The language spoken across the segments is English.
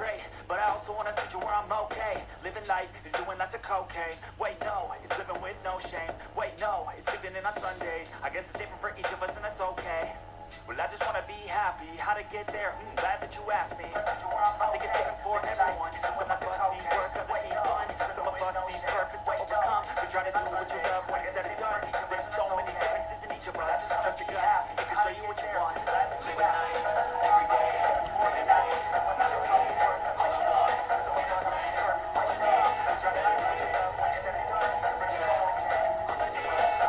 great, but I also want a future where I'm okay. Living life is doing lots of cocaine. Wait, no, it's living with no shame. Wait, no, it's sleeping in on Sundays. I guess it's different for each of us and that's okay. Well, I just want to be happy. How to get there? Glad that you asked me. I think it's different for everyone. Some of us need work, others need fun. Some of us need purpose to overcome. But try to do what you love when it's said and done. Because there's so many differences in each of us. Trust your gut, it can show you what you want. Live at night, every day, every night. All I want, all I want. Some of us need work, all I need. But try to do what you love when it's said and done. Bring it home, all I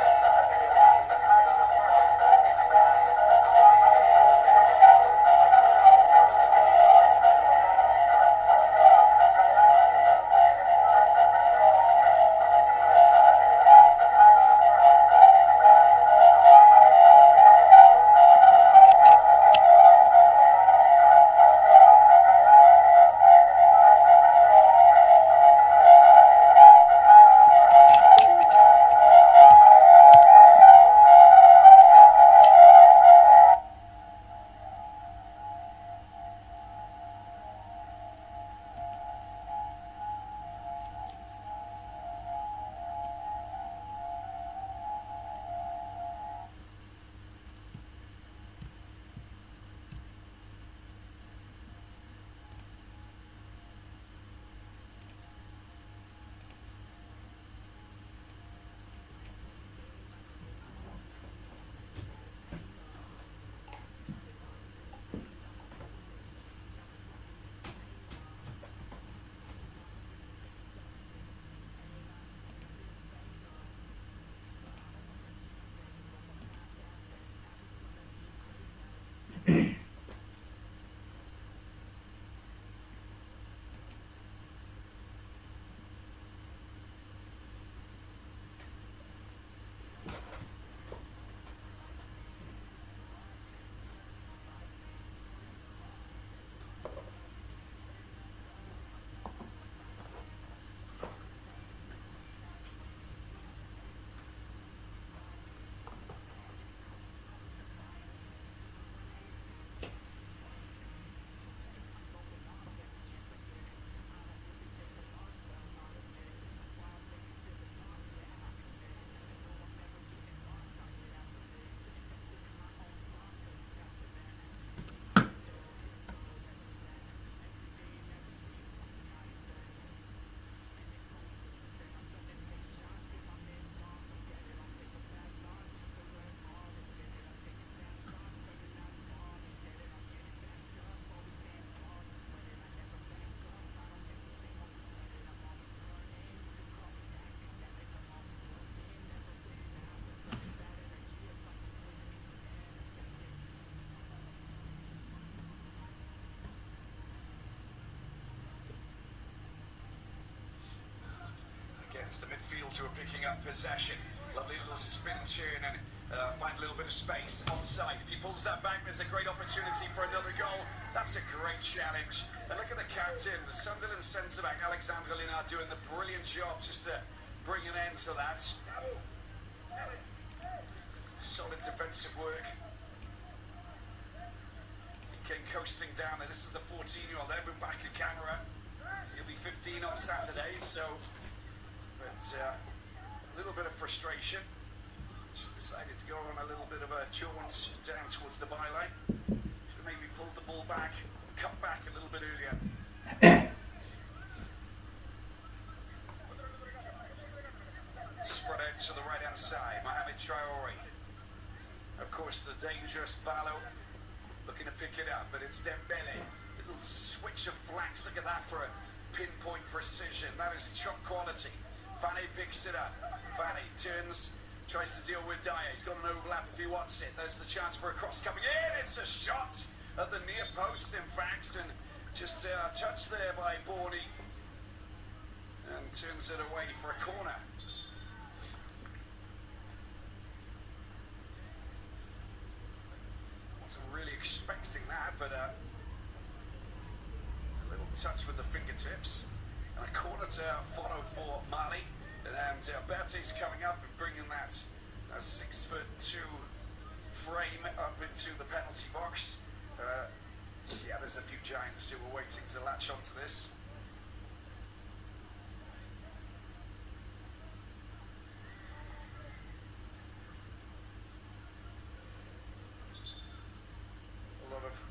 need. A better day, all I want. Every night, all I need. It's the midfield who are picking up possession. Lovely little spin turn and find a little bit of space onside. If he pulls that back, there's a great opportunity for another goal. That's a great challenge. And look at the captain, the Sunderland centre-back, Alexandre Linard, doing the brilliant job just to bring an end to that. Solid defensive work. He came coasting down there. This is the 14-year-old. There, we're back in camera. He'll be 15 on Saturday, so... But a little bit of frustration. Just decided to go on a little bit of a jaunt down towards the byline. Should have maybe pulled the ball back, cut back a little bit earlier. Spread out to the right-hand side. Mohamed Traore. Of course, the dangerous Ballo looking to pick it up, but it's Dembele. Little switch of flanks. Look at that for a pinpoint precision. That is top quality. Fane picks it up. Fane turns, tries to deal with Dyer. He's got an overlap if he wants it. There's the chance for a cross coming in. It's a shot at the near post, in fact, and just touched there by Borny. And turns it away for a corner. Wasn't really expecting that, but a little touch with the fingertips. And a corner to follow for Mali. And Berte's coming up and bringing that 6'2" frame up into the penalty box. Yeah, there's a few giants who are waiting to latch onto this. A lot of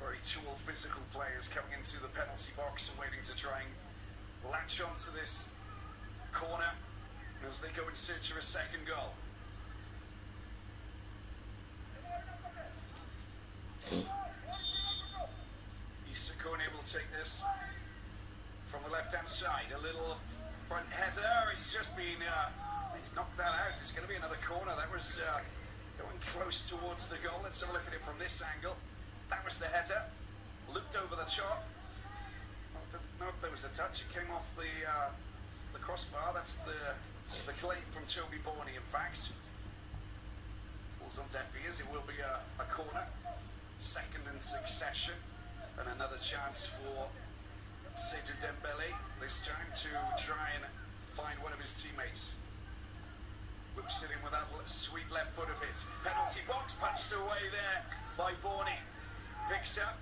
very tall physical players coming into the penalty box and waiting to try and latch onto this corner as they go in search of a second goal. Isakone will take this from the left-hand side. A little front header. He's just been, he's knocked that out. It's going to be another corner. That was going close towards the goal. Let's have a look at it from this angle. That was the header. Looped over the top. I don't know if there was a touch. It came off the crossbar. That's the claim from Toby Borney, in fact. Falls on deaf ears. It will be a corner. Second in succession. And another chance for Seydou Dembele, this time to try and find one of his teammates. Whips it in with that sweet left foot of his. Penalty box, punched away there by Borney. Picks up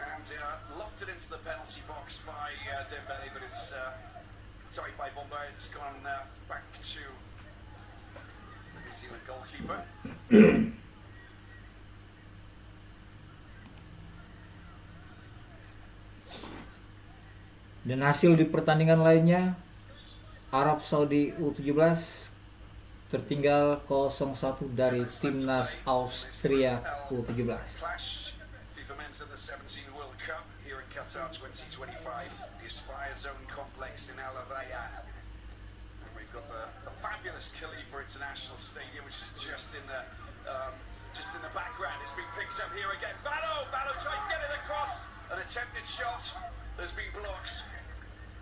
and lofted into the penalty box by Dembele, but it's, sorry, by Bombay. It's gone back to the New Zealand goalkeeper. Dan hasil di pertandingan lainnya, Arab Saudi U17 tertinggal 0-1 dari timnas Austria U17. FIFA Men's U17 World Cup here in Qatar 2025. The Aspire Zone complex in Al Rayyan. And we've got the fabulous Khalifa International Stadium, which is just in the background. It's been picked up here again. Ballo tries to get it across. An attempted shot. There's been blocks,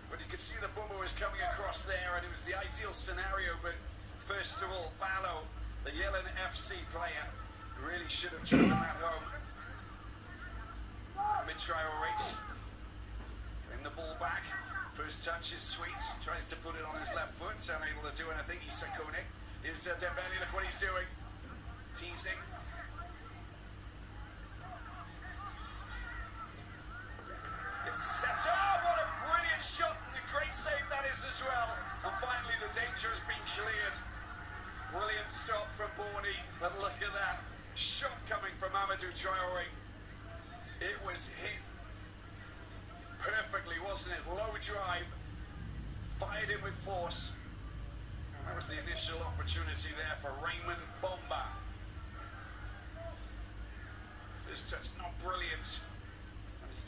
but you could see the bomber was coming across there, and it was the ideal scenario. But first of all, Ballo, the Yellen FC player, really should have driven that home. Ahmed Traore, getting the ball back. First touch is sweet, tries to put it on his left foot, unable to do anything. Isakone is Dembele, look what he's doing. Teasing. It's set up, what a brilliant shot, and a great save that is as well. And finally the danger has been cleared. Brilliant stop from Borney, but look at that. Shot coming from Amadou Traore. It was hit perfectly, wasn't it? Low drive, fired in with force. And that was the initial opportunity there for Raymond Bomba. First touch not brilliant.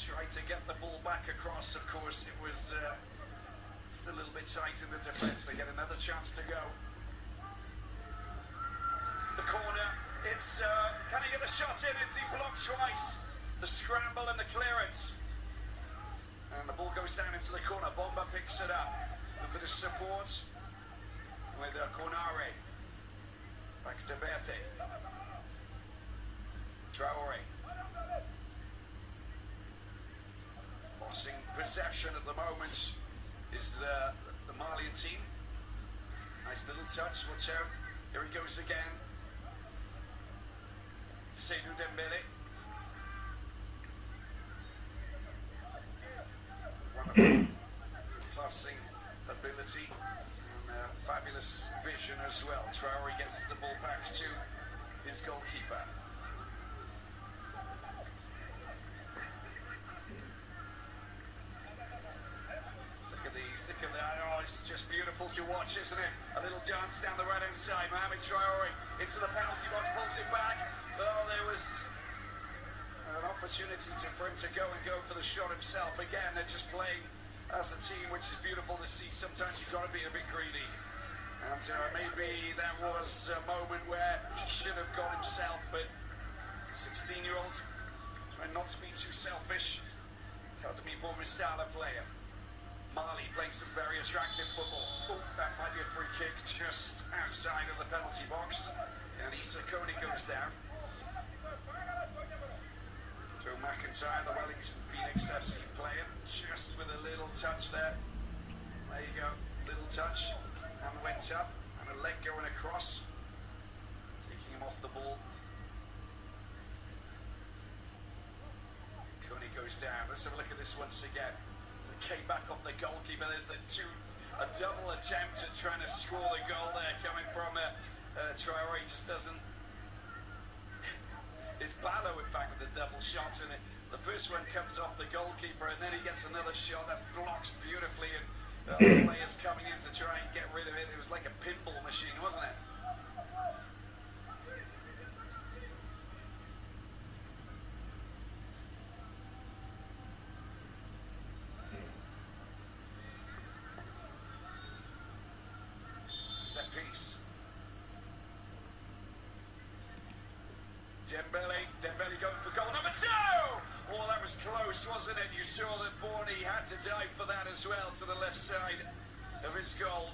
Tried to get the ball back across, of course. It was just a little bit tight in the defence. They get another chance to go. The corner, it's, can he get the shot in? It's been blocked twice. The scramble and the clearance. And the ball goes down into the corner. Bomba picks it up. A bit of support with Cornare. Back to Berte. Traore. Lossing possession at the moment is the Malian team. Nice little touch, watch out. Here he goes again. Seydou Dembele. Wonderful passing ability and fabulous vision as well. Traore gets the ball back to his goalkeeper. Look at that, oh, it's just beautiful to watch, isn't it? A little dance down the right-hand side. Mohamed Traore into the penalty box, pulls it back. Oh, there was an opportunity for him to go for the shot himself. Again, they're just playing as a team, which is beautiful to see. Sometimes you've got to be a bit greedy. And maybe that was a moment where he should have gone himself, but 16-year-olds trying not to be too selfish. Academy Bourmisala player. Mali playing some very attractive football. Oh, that might be a free kick just outside of the penalty box. And Isakone goes down. Joe McIntyre, the Wellington Phoenix FC player, just with a little touch there. There you go, little touch, and went up, and a leg going across, taking him off the ball. Coney goes down. Let's have a look at this once again. It came back off the goalkeeper. There's a double attempt at trying to score the goal there, coming from Traore. Just doesn't. It's Ballo, in fact, with the double shots in it. The first one comes off the goalkeeper, and then he gets another shot that's blocked beautifully, and the players coming in to try and get rid of it. It was like a pinball machine, wasn't it? Set piece. Dembele going for goal number 2! Oh, that was close, wasn't it? You saw that Borny had to dive for that as well, to the left side of his goal.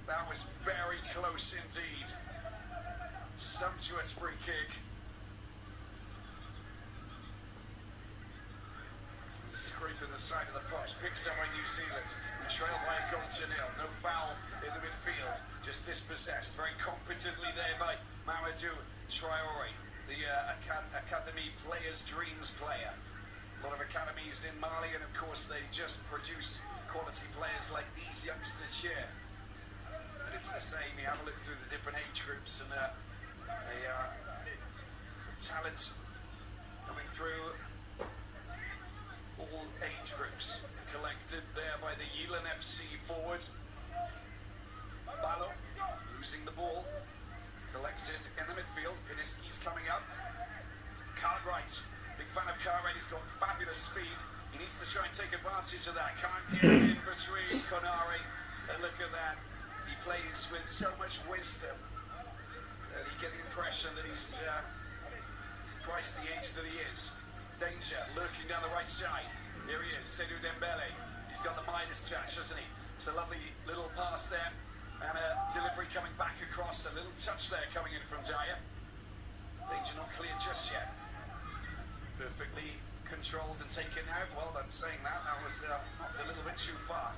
That was very close indeed. Sumptuous free kick. Scraping the side of the post, picks up by New Zealand. We trail by a goal to nil. No foul in the midfield, just dispossessed. Very competently there by Mamadou Traore, the Academy Players' Dreams player. A lot of academies in Mali, and of course they just produce quality players like these youngsters here. And it's the same, you have a look through the different age groups, and talent coming through all age groups. Collected there by the Yilan FC forwards. Ballo losing the ball. Collected in the midfield. Piniski's coming up. Cartwright, big fan of Cartwright. He's got fabulous speed. He needs to try and take advantage of that. Can't get in between Konari. And look at that. He plays with so much wisdom that you get the impression that he's twice the age that he is. Danger lurking down the right side. Here he is, Seydou Dembele. He's got the Midas touch, hasn't he? It's a lovely little pass there, and a delivery coming back across. A little touch there coming in from Dyer. Danger not clear just yet. Perfectly controlled and taken out. Well, I'm saying that was knocked a little bit too far.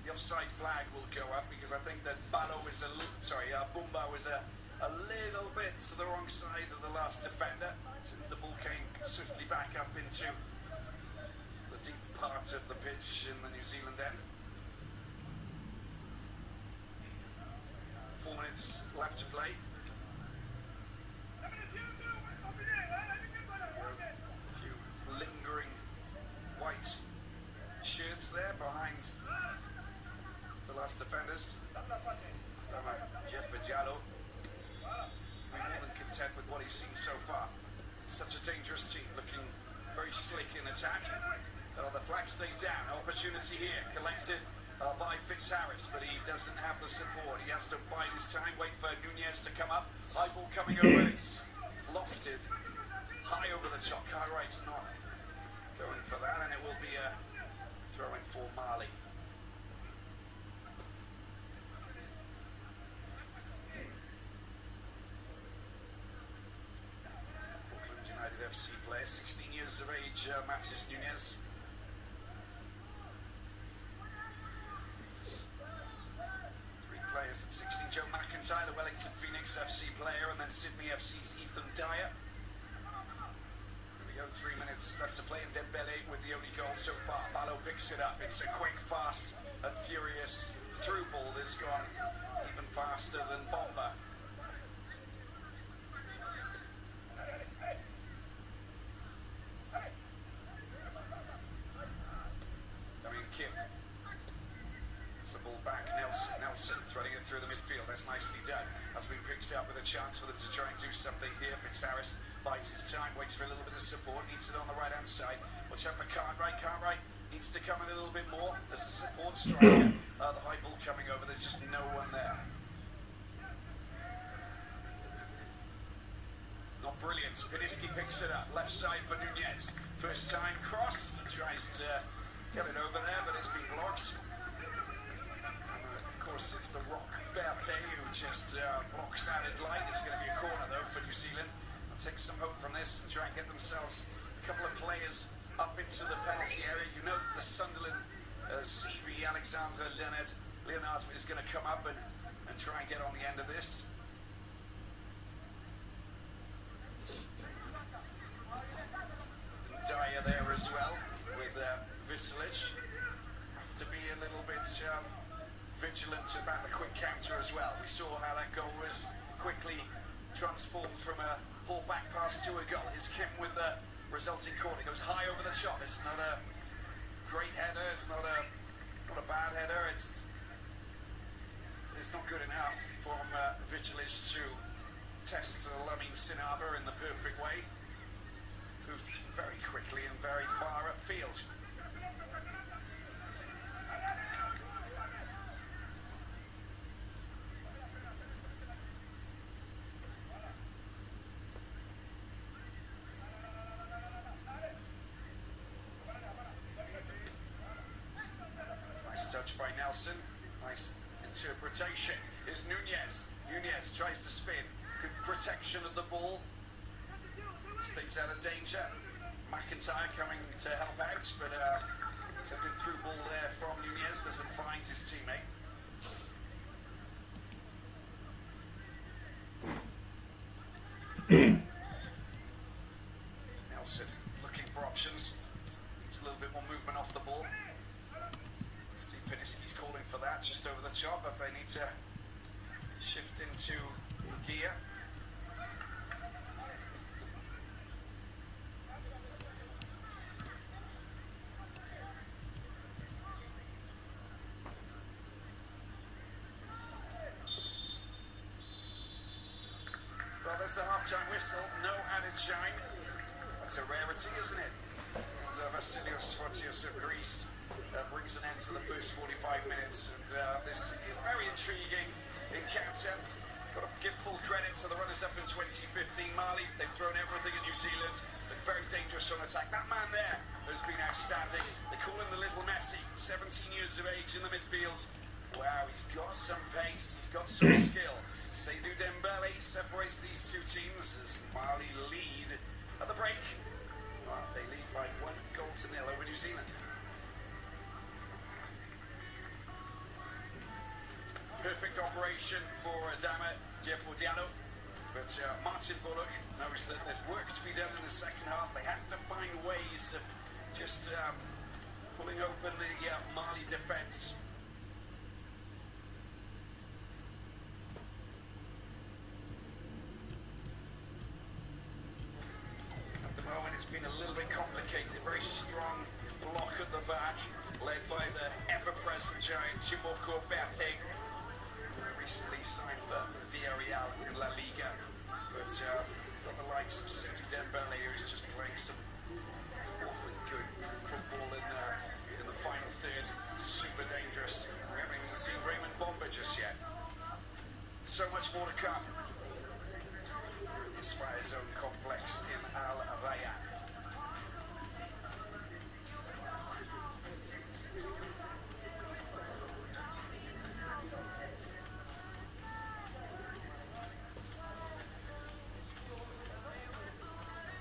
The offside flag will go up because I think that Bumba was a little bit to the wrong side of the last defender, since the ball came swiftly back up into the deep part of the pitch in the New Zealand end. 4 minutes left to play. A few lingering white shirts there behind the last defenders. Jeff Diallo, more than content with what he's seen so far. Such a dangerous team, looking very slick in attack. The flag stays down. Opportunity here, collected by Fitzharris, but he doesn't have the support. He has to bide his time, wait for Nunez to come up. High ball coming over, it's lofted high over the top. Cartwright's not going for that, and it will be a throw-in for Mali. United FC player, 16 years of age, Matheus Nunez. 3 players at 16, Joe McIntyre, the Wellington Phoenix FC player, and then Sydney FC's Ethan Dyer. Here we go, 3 minutes left to play, and Dembele with the only goal so far. Ballo picks it up. It's a quick, fast, and furious through ball that's gone even faster than Bumba. The ball back, Nelson threading it through the midfield. That's nicely done. Has been picked up with a chance for them to try and do something here. Fitzharris bides his time, waits for a little bit of support, needs it on the right hand side. Watch out for Cartwright. Cartwright needs to come in a little bit more as a support striker. The high ball coming over, there's just no one there. Not brilliant. Piniski picks it up, left side for Nunez. First time cross, tries to get it over there, but it's been blocked. course, it's the Rock Berté who just blocks out his line. It's going to be a corner, though, for New Zealand. They'll take some hope from this and try and get themselves a couple of players up into the penalty area. You know the Sunderland CB Alexandre Leonard is going to come up and try and get on the end of this. Dyer there as well with Visilic. Have to be a little bit vigilant about the quick counter as well. We saw how that goal was quickly transformed from a pull-back pass to a goal. Here's Kim with the resulting corner. It goes high over the top. It's not a great header. It's not a bad header. It's not good enough from Visilic to test Lamin Sinaba in the perfect way. Moved very quickly and very far upfield. Nice touch by Nelson. Nice interpretation. Here's Nunez. Nunez tries to spin. Good protection of the ball. Stays out of danger. McIntyre coming to help out, but attempted through ball there from Nunez, doesn't find his teammate. Nelson looking for options. Needs a little bit more movement off the ball. Piniski's calling for that just over the top, but they need to shift into gear. Well, there's the half-time whistle. No added shine. That's a rarity, isn't it? And Vasilios Fotios of Greece brings an end to the first 45 minutes. And this is a very intriguing encounter. Got to give full credit to the runners-up in 2015. Mali, they've thrown everything at New Zealand. Been very dangerous on attack. That man there has been outstanding. They call him the Little Messi. 17 years of age in the midfield. Wow, he's got some pace. He's got some skill. Seydou Dembele separates these two teams as Mali lead at the break. Well, they lead by 1-0 over New Zealand. Perfect operation for Adama Diallo, but Martin Bullock knows that there's work to be done in the second half. They have to find ways of just pulling open the Mali defence. It's been a little bit complicated. Very strong block at the back, led by the ever-present giant Timoko Berté, recently signed for Villarreal in La Liga. But got the likes of Seydou Dembele, who's just playing some awfully good football in the final third. Super dangerous. We haven't even seen Raymond Bomba just yet. So much more to come. Ismail Zone complex in Al Rayyan.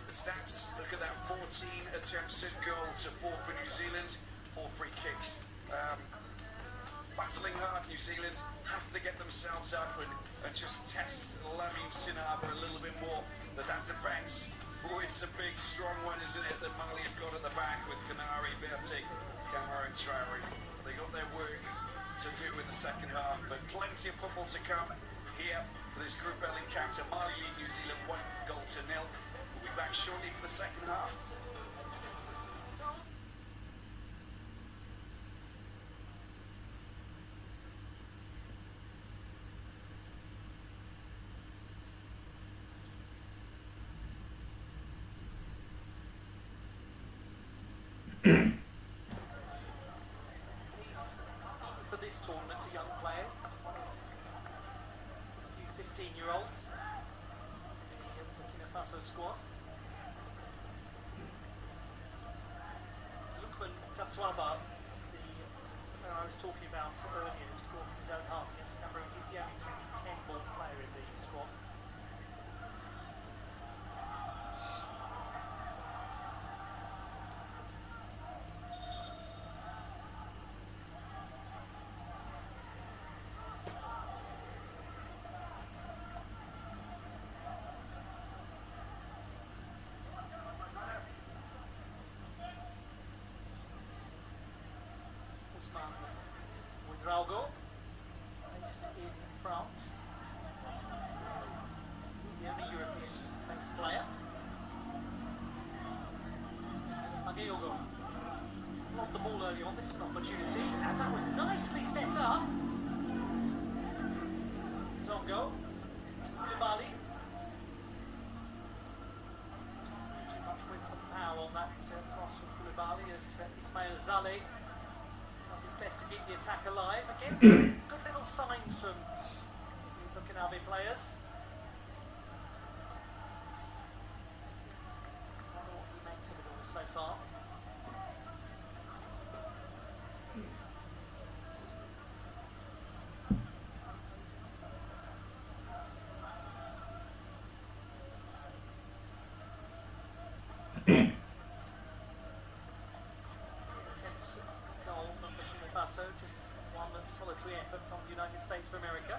The stats, look at that, 14 attempts at goal to 4 for New Zealand, 4 free kicks. Battling hard, New Zealand have to get themselves up and just test Lamin Sinaba a little bit more. But that defence, oh, it's a big, strong one, isn't it, that Mali have got at the back with Kanari, Berté, Camara and Traore. So they got their work to do in the second half, but plenty of football to come here for this Group L encounter. Mali lead New Zealand 1-0. We'll be back shortly for the second half. For this tournament, a young player, a few 15-year-olds in the Burkina Faso squad. Lukman Tapswaba, the player I was talking about earlier who scored from his own half against Cameroon. He's the only 2010 ball player in the squad. Ouedraogo, based in France. He's the only European-based player. Ouedraogo lobbed the ball early on. This is an opportunity, and that was nicely set up. Zongo, Koulibaly. Too much width and power on that cross from Koulibaly as Ismail Zale does his best to keep the attack alive. Again, some good little signs from the Burkinabe players. I wonder what he makes of it all so far. Attempts at goal from Burkina Faso, just one solitary effort from the United States of America.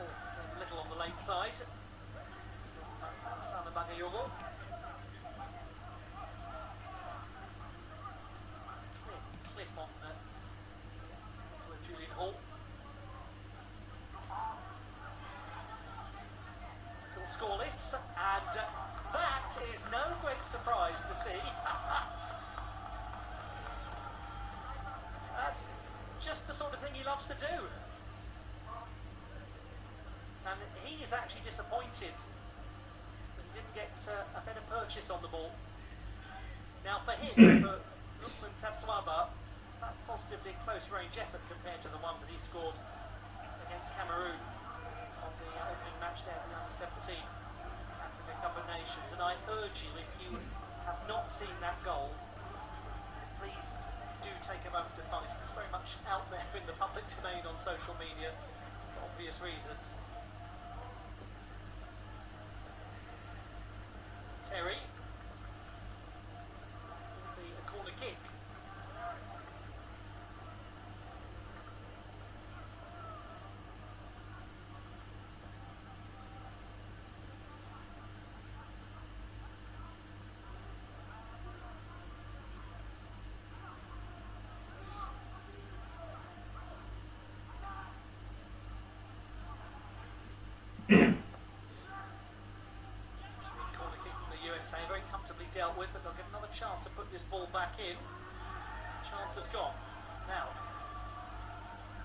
Oh, it's a little on the late side. Sana Bagayogo. Clip on Julian Hall. Still scoreless, and that is no great surprise to see. That's just the sort of thing he loves to do. And he is actually disappointed that he didn't get a better purchase on the ball. Now for him, for Lukman Tabswaba, that's positively a close-range effort compared to the one that he scored against Cameroon on the opening match day of the Under-17 Africa Cup of Nations. And I urge you, if you have not seen that goal, please do take a moment to find it. It's very much out there in the public domain on social media for obvious reasons. Terry. It'll be a corner kick. Corner kick from the USA, very comfortably dealt with, but they'll get another chance to put this ball back in. Chance has gone. Now,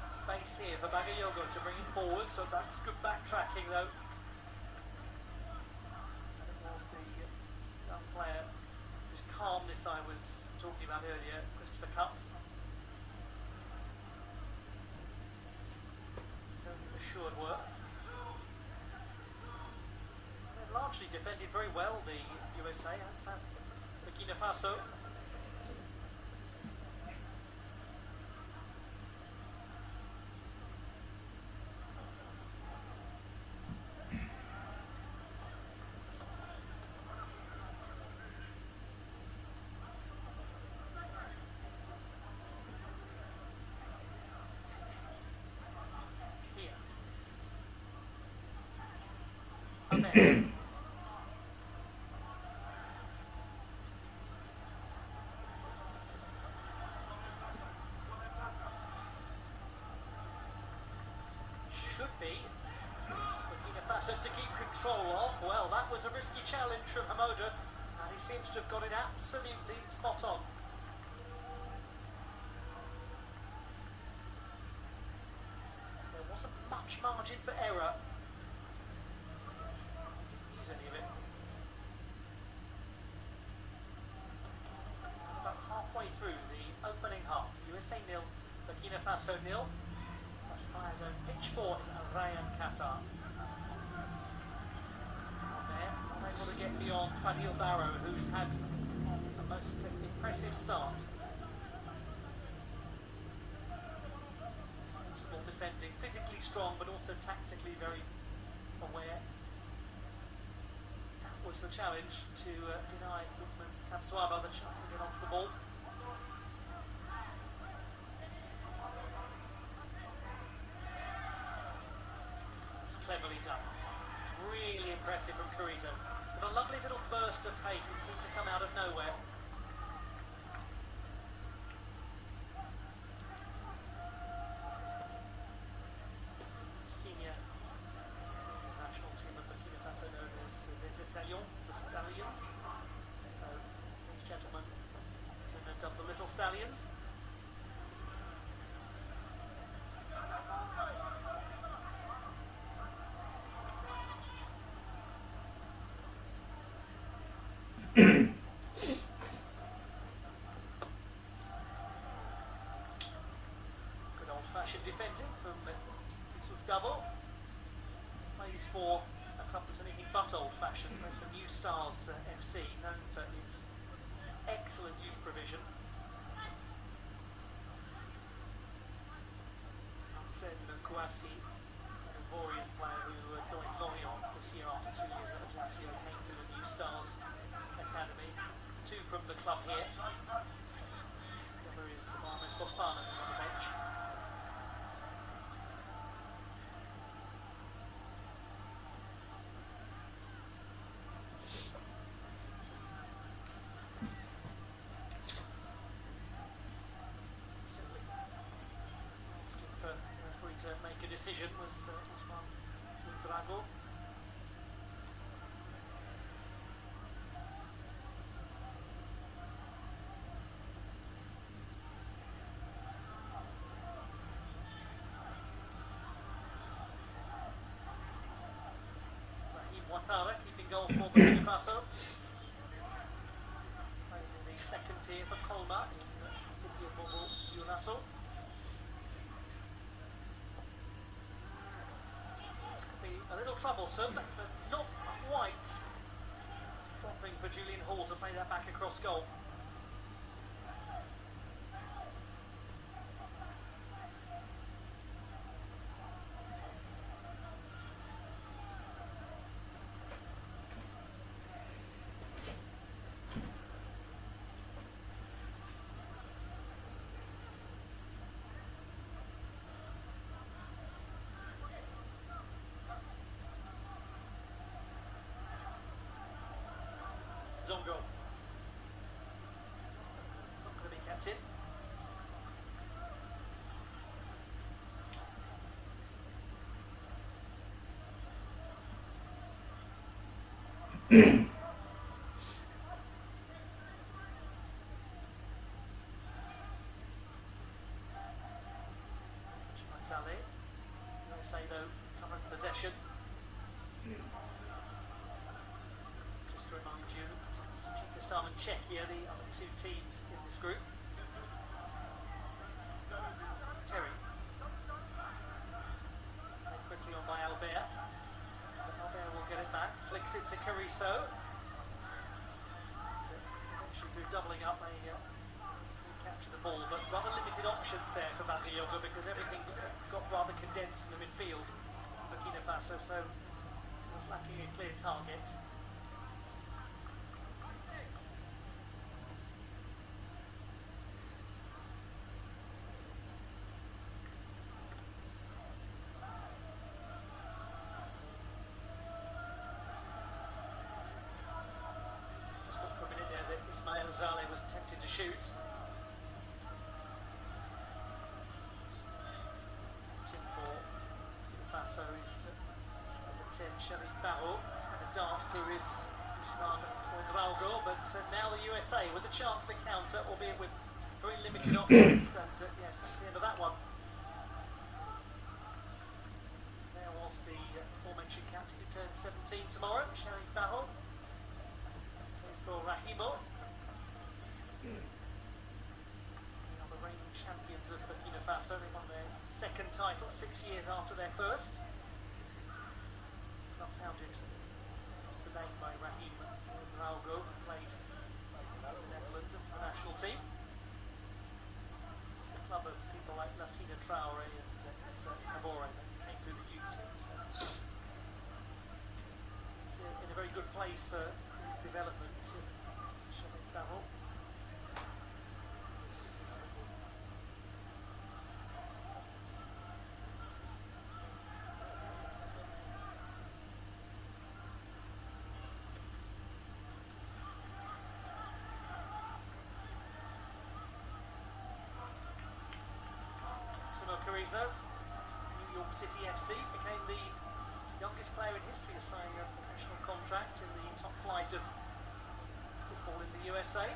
space here for Bagayogo to bring it forward, so that's good backtracking though. And it was the young player whose calmness I was talking about earlier, Christopher Cutts. Very assured work. They've largely defended very well, the USA, as have Burkina Faso. Here. Amen. Should be Burkina Faso to keep control of. Well, that was a risky challenge from Hamoda, and he seems to have got it absolutely spot on. There wasn't much margin for error. Didn't use any of it. About halfway through the opening half, USA 0, Burkina Faso 0. Aspires on pitch 4 in Ryan Qatar. There, unable to get beyond Fadil Barrow, who's had a most impressive start. Sensible defending, physically strong, but also tactically very aware. That was the challenge to deny Lukman Tabswaba the chance to get onto the ball. Cleverly done. Really impressive from Carrizo. With a lovely little burst of pace that seemed to come out of nowhere. Senior national team of Burkina Faso known as les Italiens, the Stallions. So these gentlemen often dubbed the Little Stallions. Good old-fashioned defending from Yusuf Double. Plays for a club that's anything but old-fashioned. Plays for New Stars FC, known for its excellent youth provision. Arsène Kouassi, an Ivorian player who joined Lorient this year after 2 years at Ajaccio, came through the New Stars Academy. 2 from the club here. The other is Mohamed Fofana, who's on the bench. Simply asking for the referee to make a decision was Osman Drago. Ouattara keeping goal for Burkina Faso. Plays in the second tier for Colma in the city of Bobo Dioulasso. This could be a little troublesome, but not quite troubling for Julian Hall to play that back across goal. Zongo. It's not going to be kept in. Saleh. They say though, current possession. Just to remind you, Tajikistan and Czechia, the other 2 teams in this group. Terry. Played quickly on by Albert. Albert will get it back, flicks it to Carrizo. Eventually through doubling up, they capture the ball, but rather limited options there for Bakayoko because everything got rather condensed in the midfield. Burkina Faso, so it was lacking a clear target. Just thought for a minute there that Ismail Zale was tempted to shoot. Team for Faso is number 10, Sharif Barrow. Trying to dance through his Usman Ouedraogo, but now the USA with a chance to counter, albeit with very limited options. And yes, that's the end of that one. There was the aforementioned captain who turns 17 tomorrow, Sharif Barrow. Plays for Rahimo. On the range champions of Burkina Faso. They won their second title 6 years after their first. Club founded, that's the name, by Rahim Raogo, who played in the Netherlands and for the national team. It's the club of people like Lassina Traore and Kabore that came through the youth team. So it's in a very good place for his development. Shall Barrel. Carrizo, New York City FC, became the youngest player in history to sign a professional contract in the top flight of football in the USA.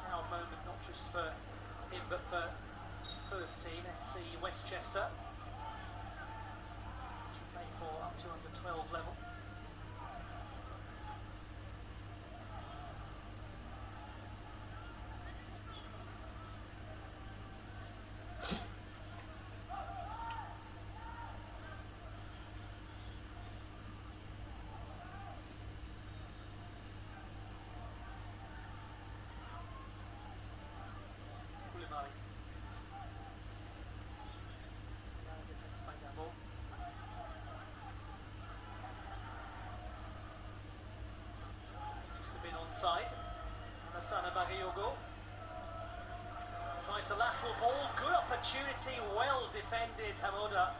Proud moment not just for him but for his first team, FC Westchester, which he played for up to under 12 level. Side, Alassane Bakayoko tries the lateral ball, good opportunity, well defended, Hamoda.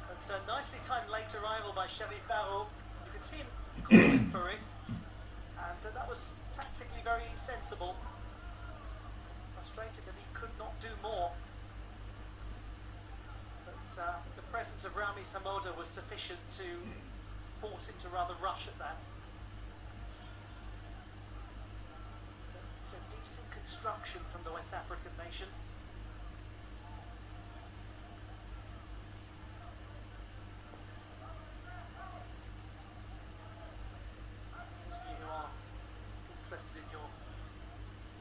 But nicely timed late arrival by Sharif Barrow. You could see him calling for it, and that was tactically very sensible. Frustrated that he could not do more, but the presence of Ramis Hamoda was sufficient to force him to rather rush at that. It's a decent construction from the West African nation. Those of you who are interested in your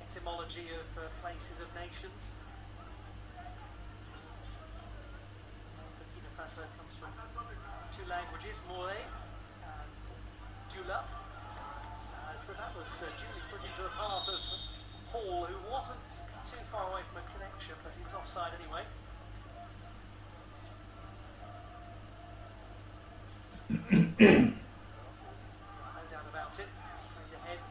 etymology of places of nations, Burkina Faso comes from two languages, Mooré and Jula. So that was duly put into the path of Hall, who wasn't too far away from a connection, but he was offside anyway. No doubt about it. Straight ahead.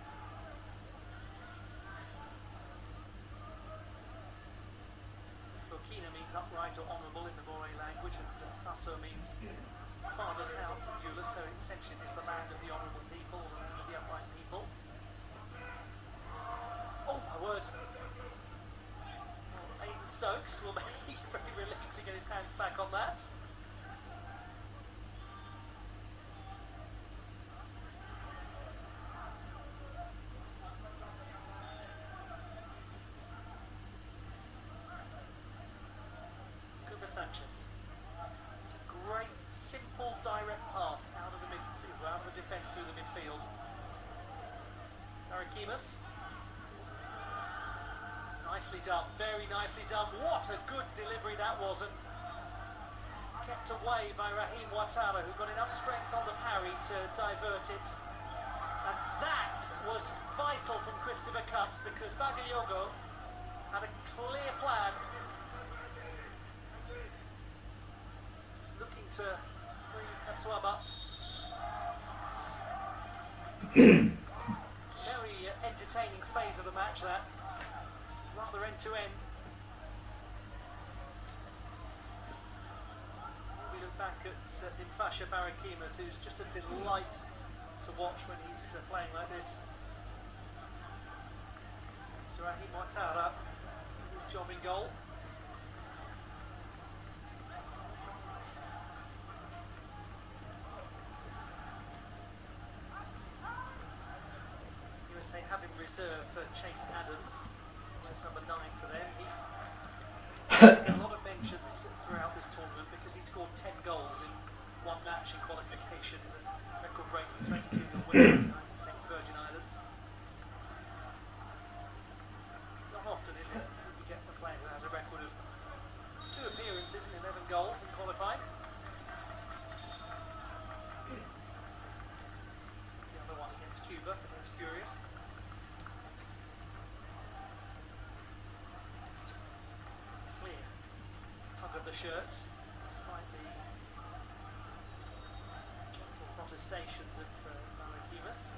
Burkina means upright or honourable in the Mooré language, and Faso means father's house in Jula, so essentially it is the land of the honourable people, the land of the upright people. Oh my word! Well, Aidan Stokes will be very relieved to get his hands back on that. Cooper Sanchez. It's a great, simple, direct pass out of the midfield, out of the defence through the midfield. Arakimas. Nicely done, very nicely done. What a good delivery that was, and kept away by Rahim Ouattara, who got enough strength on the parry to divert it. And that was vital from Christopher Cups, because Bakayoko had a clear plan. Looking to free Tatsuaba. Very entertaining phase of the match, that. Rather end-to-end. We look back at Infasha Barakimas, who's just a delight to watch when he's playing like this. So Rahim Ouattara did his job in goal. USA have in reserve for Chase Adams. That's number 9 for them. He had a lot of mentions throughout this tournament because he scored 10 goals in one match in qualification, the record-breaking 22-0 win in the United States Virgin Islands. Not often, is it, that you get a player who has a record of 2 appearances and 11 goals in qualifying. The other one against Cuba for those curious. Clear tug of the shirts, despite the gentle protestations of Marrakeemus.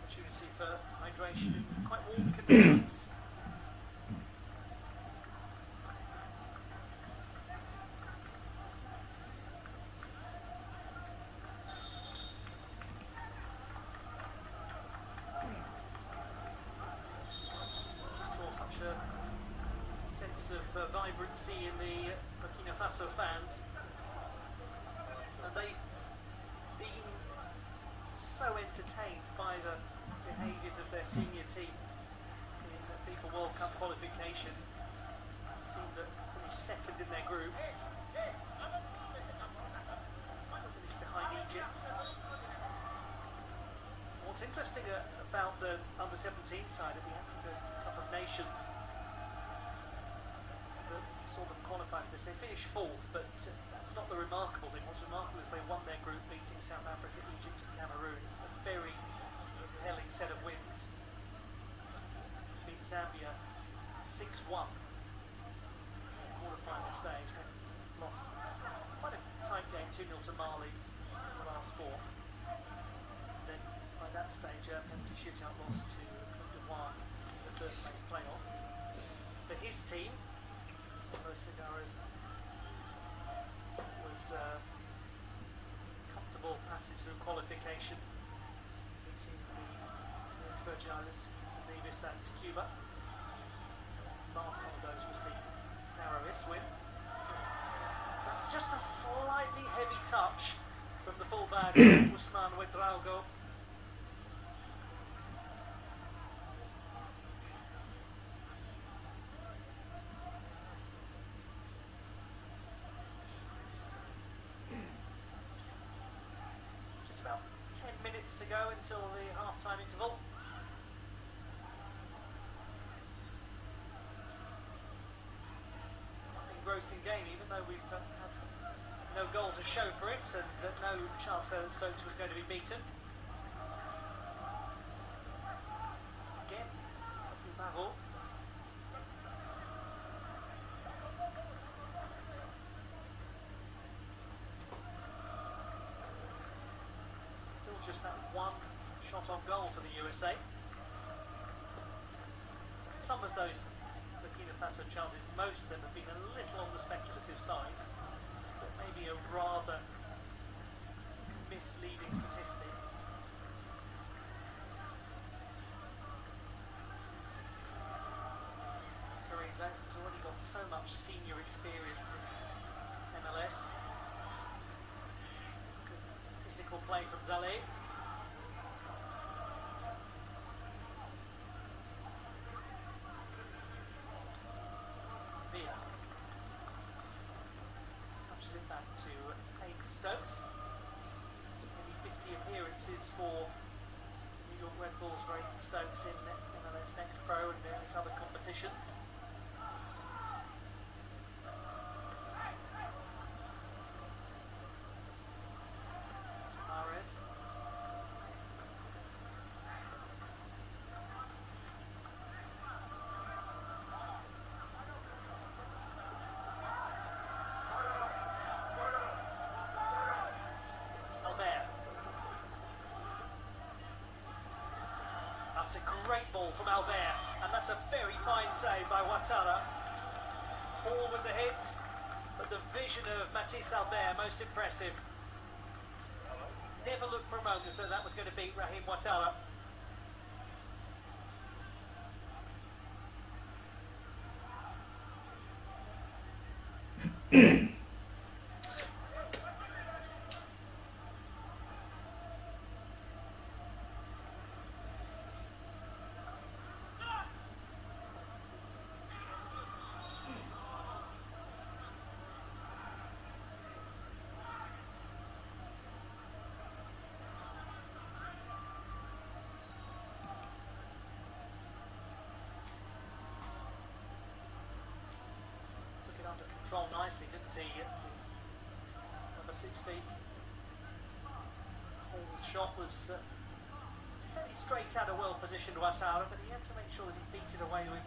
Opportunity for hydration in quite warm conditions. Just saw such a sense of vibrancy in the Burkina Faso fans, and they've been so entertained by the behaviours of their senior team in the FIFA World Cup qualification, a team that finished second in their group, finished behind Egypt. What's interesting about the under-17 side of the Africa Cup of Nations that saw them qualify for this, they finished 4th, but that's not the remarkable thing. What's remarkable is they won their group, beating South Africa, Egypt and Cameroon. It's a very compelling set of wins. Beat Zambia 6-1 quarter-final stage. They lost quite a tight game, 2-0 to Mali in the last 4. Then by that stage, a penalty shootout loss to Cote d'Ivoire in the third place playoff. For his team, Carlos Segarra's was comfortable passage through qualification, beating the US Virgin Islands, St. Nevis and Cuba. Last one of those was the narrowest win. That's just a slightly heavy touch from the fullback Ousmane Ouedraogo. About 10 minutes to go until the half-time interval. Engrossing game, even though we've had no goal to show for it and no chance that Stokes was going to be beaten. Again, Fatih Marot. Just that one shot on goal for the USA. Some of those Burkina Faso chances, most of them have been a little on the speculative side, so it may be a rather misleading statistic. Carrizo has already got so much senior experience in MLS. Physical play from Zaleh. Villa touches it back to Hayden Stokes. Maybe 50 appearances for New York Red Bulls for Hayden Stokes in MLS Next Pro and various other competitions. That's a great ball from Albert, and that's a very fine save by Ouattara. Ball with the hit, but the vision of Matisse Albert, most impressive. Never looked for a moment that that was going to beat Raheem Ouattara. control nicely, didn't he? Number 16. Hall's shot was fairly straight out, a well-positioned Ouattara, but he had to make sure that he beat it away with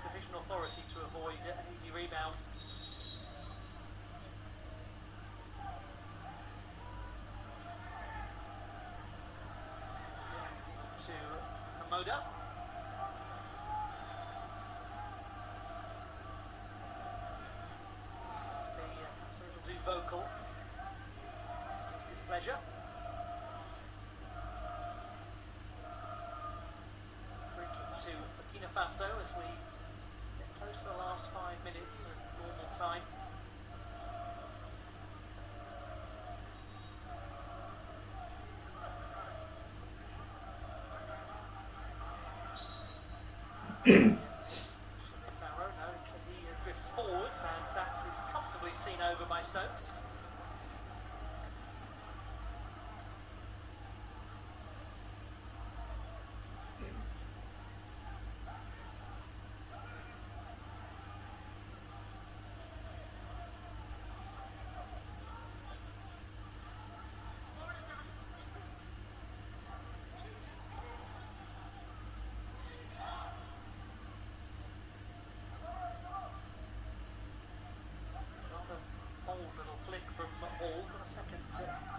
sufficient authority to avoid an easy rebound. To Hamoda. Seems to be perhaps a little too vocal. His displeasure. Free kick to Burkina Faso as we get close to the last 5 minutes of normal time. Barrow, no, he drifts forwards, and that is comfortably seen over by Stokes. Bold little flick from Hall, got a second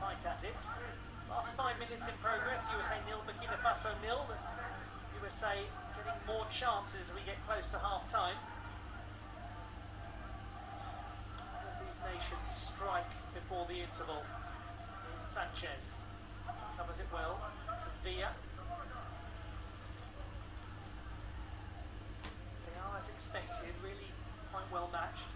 bite at it. Last 5 minutes in progress, USA 0, Burkina Faso 0. USA getting more chances as we get close to half time. These nations strike before the interval. Here's Sanchez, covers it well to Villa. They are, as expected, really quite well matched.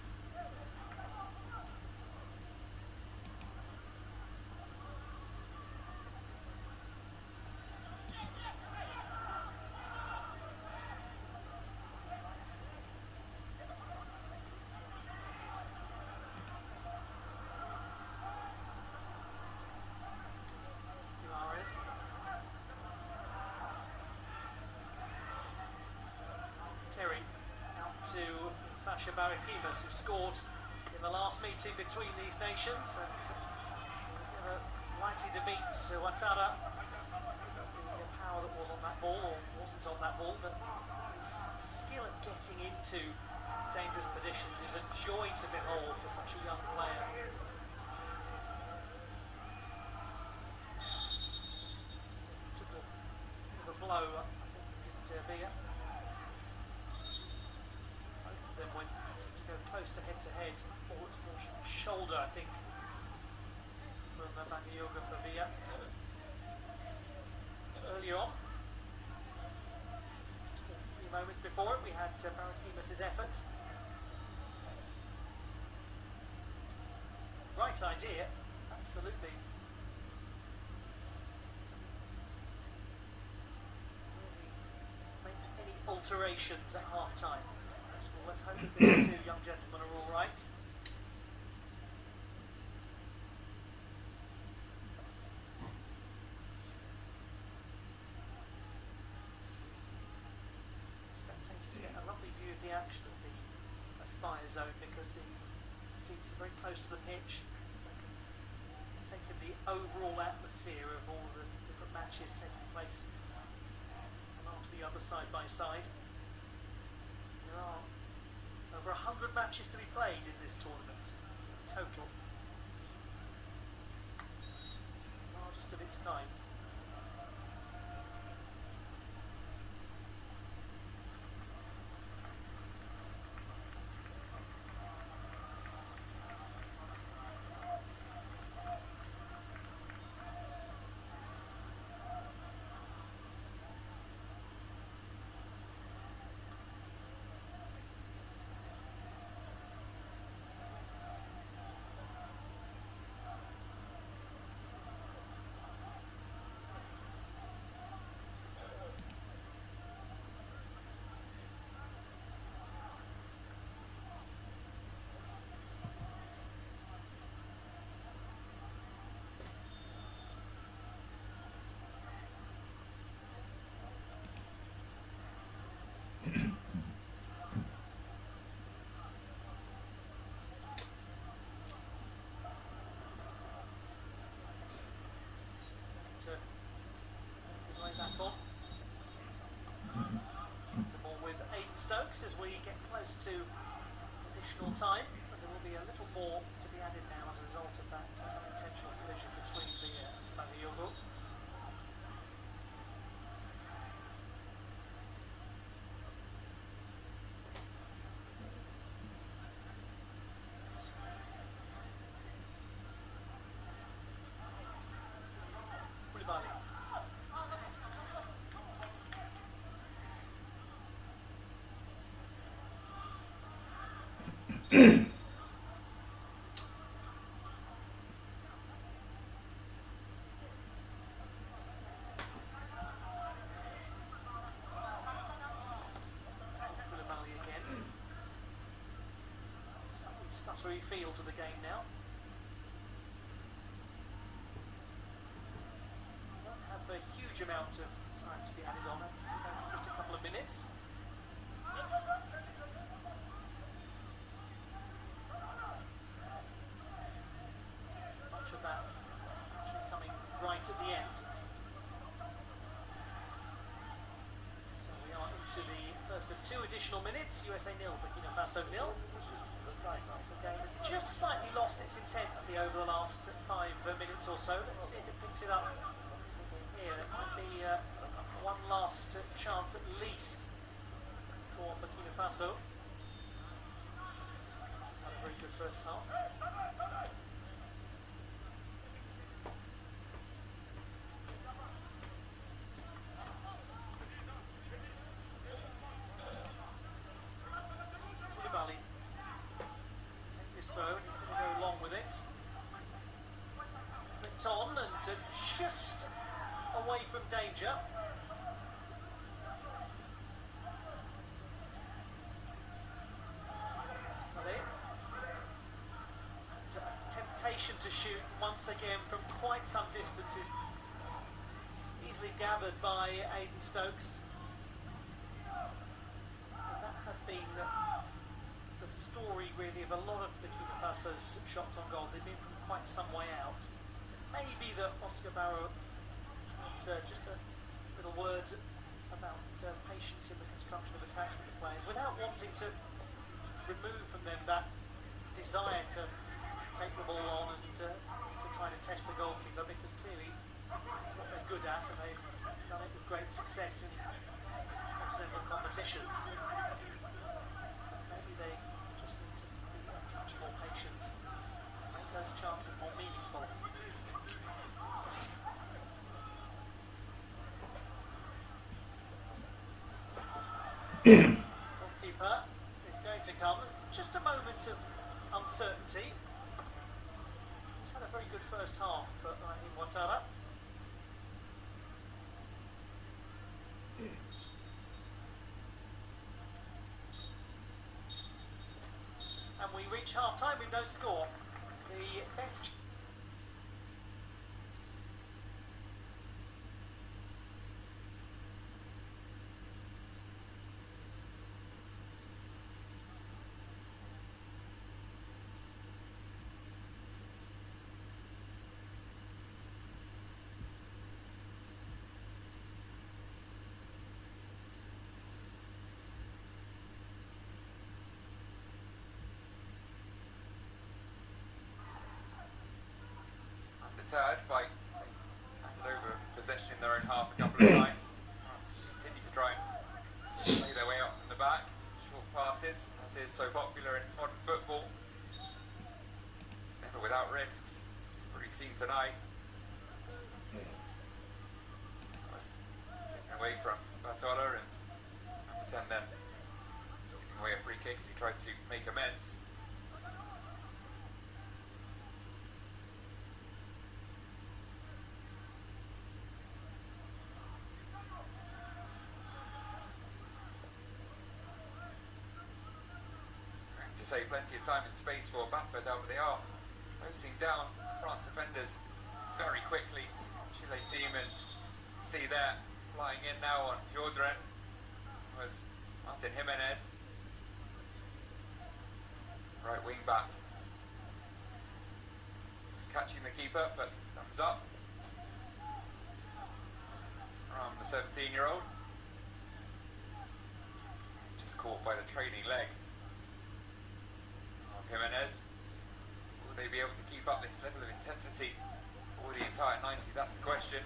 Terry out to Fasha Barakimas, who scored in the last meeting between these nations, and was never likely to beat Ouattara. The power that was on that ball, or wasn't on that ball, but his skill at getting into dangerous positions is a joy to behold for such a young player. Took a bit of a blow, I think, did Villa. Then went to go close to head, or it's more shoulder, I think, from Bagayoga for Villa. Earlier on, just a few moments before it, we had Barakimas' effort. Right idea, absolutely. Really make any alterations at half time. Well, let's hope that these two young gentlemen are all right. Spectators get a lovely view of the action of the Aspire zone because the seats are very close to the pitch. They can take in the overall atmosphere of all the different matches taking place and on to the other side by side. There are over 100 matches to be played in this tournament in total. Largest of its kind. breaks as we get close to additional time, and there will be a little more to be added now as a result of that unintentional collision between the Bagayoko. Koulibaly. Koulibaly again. Slightly stuttery feel to the game now. Don't have a huge amount of time to be added on, anticipating just a couple of minutes. Much of that actually coming right at the end. So we are into the first of 2 additional minutes. USA 0, Burkina Faso 0. The game has just slightly lost its intensity over the last 5 minutes or so. Let's see if it picks it up here. There might be one last chance at least for Burkina Faso. This has had a very good first half. Koulibaly to take this throw, and he's going to go along with it. Flicked on and just away from danger. Sorry. And temptation to shoot once again from quite some distances. Easily gathered by Aidan Stokes. And that has been the story really of a lot of Burkina Faso's shots on goal. They've been from quite some way out. Maybe that Oscar Barrow has just a little word about patience in the construction of attacks with the players, without wanting to remove from them that desire to take the ball on and to try to test the goalkeeper, because clearly it's what they're good at, and they've done it with great success in continental competitions. Maybe they just need to be a touch more patient to make those chances more meaningful. Goalkeeper is going to come. Just a moment of uncertainty. He's had a very good first half for Raheem Ouattara. And we reach half time with no score. The best. Deterred by handed over possession in their own half a couple of times. France continue to try and play their way up from the back. Short passes, as is so popular in modern football. It's never without risks. Already seen tonight. Was taken away from Batola, and number 10 then taking away a free kick as he tried to make amends. To say plenty of time and space for Bappa, but they are closing down France defenders very quickly. Chile team, and see there flying in now on Jordren was Martin Jimenez, right wing back. Just catching the keeper, but thumbs up from the 17-year-old. Just caught by the trailing leg of Jimenez. Will they be able to keep up this level of intensity for the entire 90? That's the question.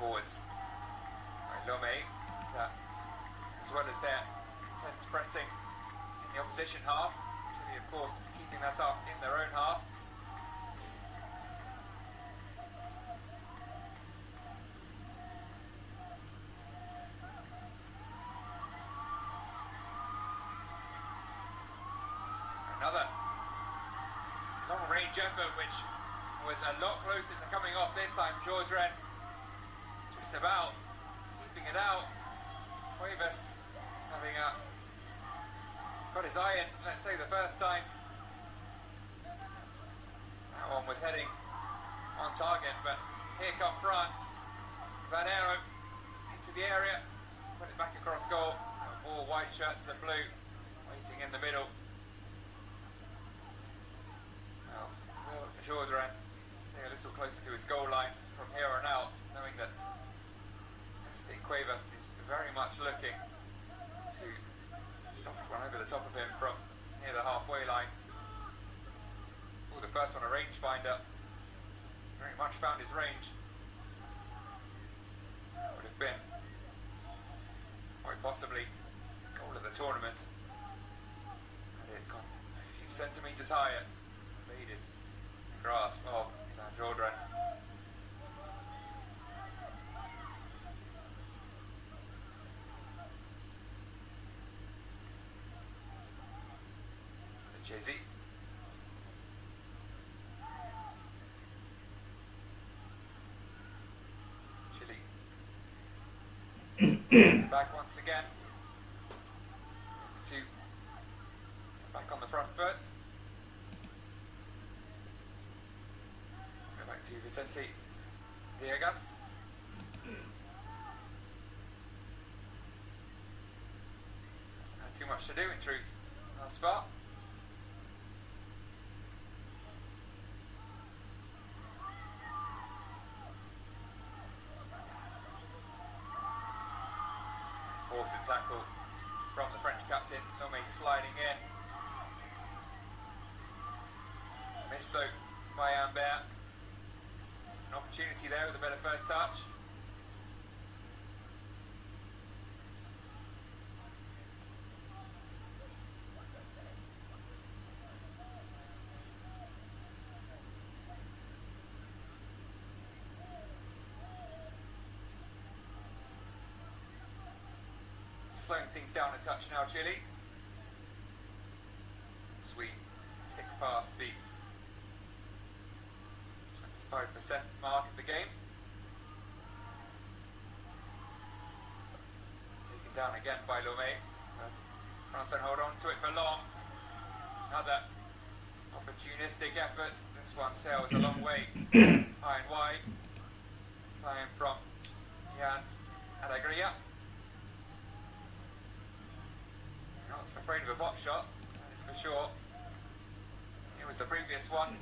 Forwards by Lome, as well as their intense pressing in the opposition half. Chile, of course, keeping that up in their own half. Another long-range effort, which was a lot closer to coming off this time. Jordren just about keeping it out. Cuevas having got his eye in, let's say, the first time. That one was heading on target, but here come France. Van Aero into the area, put it back across goal. All white shirts and blue waiting in the middle. Well, will Jordren stay a little closer to his goal line from here on out, knowing that Cuevas is very much looking to loft one over the top of him from near the halfway line. Oh, the first one a rangefinder. Very much found his range. That would have been quite possibly goal of the tournament. Had it gone a few centimetres higher, evaded the grasp of Ivan Jordren. Jay-Z. Chile back once again. To back on the front foot. Go back to Vicente Villegas. Hasn't had too much to do in truth last spot. Important tackle from the French captain. Lome sliding in. Missed though by Ambert. There's an opportunity there with a better first touch. Slowing things down a touch now, Chile, as we tick past the 25% mark of the game. Taken down again by Lome, but France don't hold on to it for long. Another opportunistic effort. This one sails a long way, high and wide. This time from Jan Alegria. Not afraid of a pop shot, that is for sure. It was the previous one.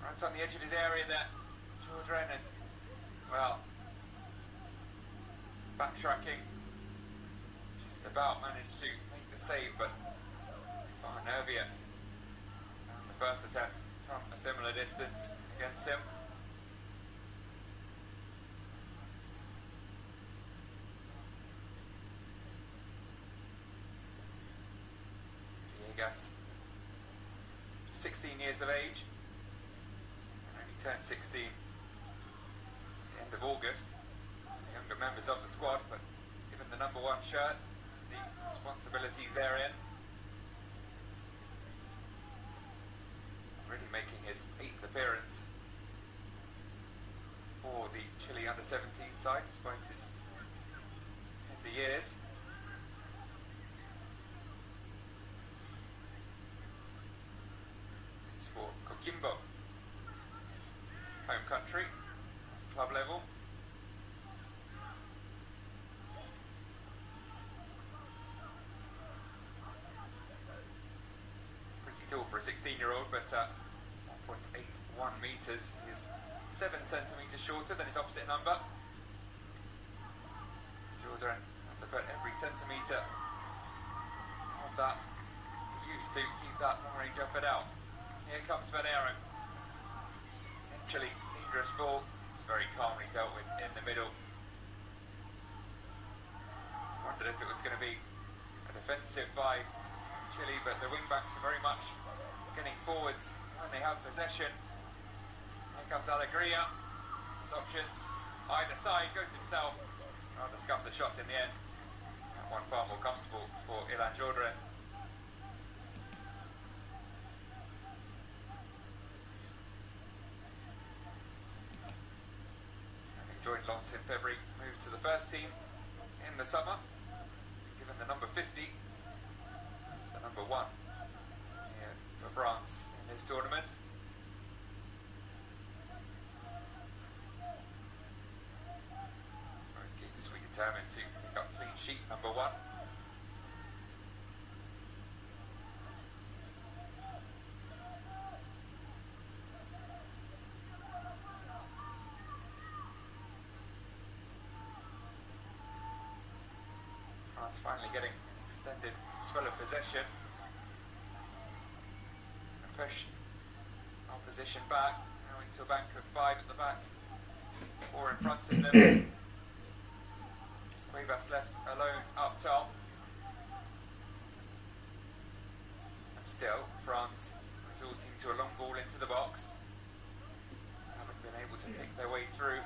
Right on the edge of his area there. Jordren and, well, backtracking. Just about managed to make the save, but far nervier than the first attempt from a similar distance against him. Villegas, 16 years of age, and only turned 16 at the end of August. The younger members of the squad, but given the number one shirt, the responsibilities therein. Already making his 8th appearance for the Chile under-17 side, despite his tender years. It's for Coquimbo, his home country, club level. pretty tall for a 16-year-old, but 1.81 metres. He is 7 centimetres shorter than his opposite number. Jordan had to put every centimetre of that to use to keep that long-range effort out. Here comes Valero. Potentially dangerous ball. It's very calmly dealt with in the middle. Wondered if it was going to be a defensive 5 from Chile, but the wing-backs are very much getting forwards when they have possession. Here comes Alegria. His options either side, goes himself. Rather scuffs the shots in the end. That one far more comfortable for Ilan Jordan. Having joined Lens in February, moved to the first team in the summer. Given the number 50, it's the number 1 here for France in this tournament. Both keepers will be determined to pick up clean sheet number 1. France finally getting an extended spell of possession. And push opposition back, now into a bank of 5 at the back, 4 in front of them. Just Cuevas left alone up top. And still, France resorting to a long ball into the box. Haven't been able to pick their way through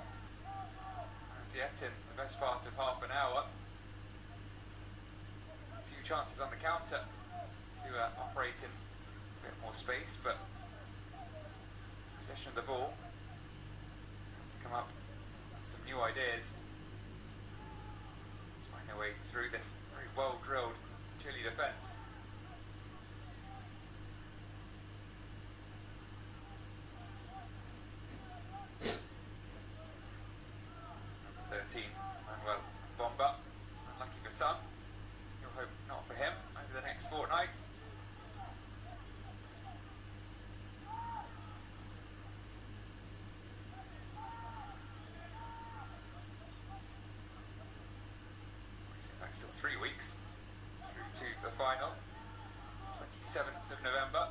as yet in the best part of half an hour. Chances on the counter to operate in a bit more space, but possession of the ball to come up with some new ideas to find their way through this very well drilled Chile defence. Number 13, Manuel Bomba, unlucky for some. Hope not for him over the next fortnight. In fact, still 3 weeks through to the final, 27th of November.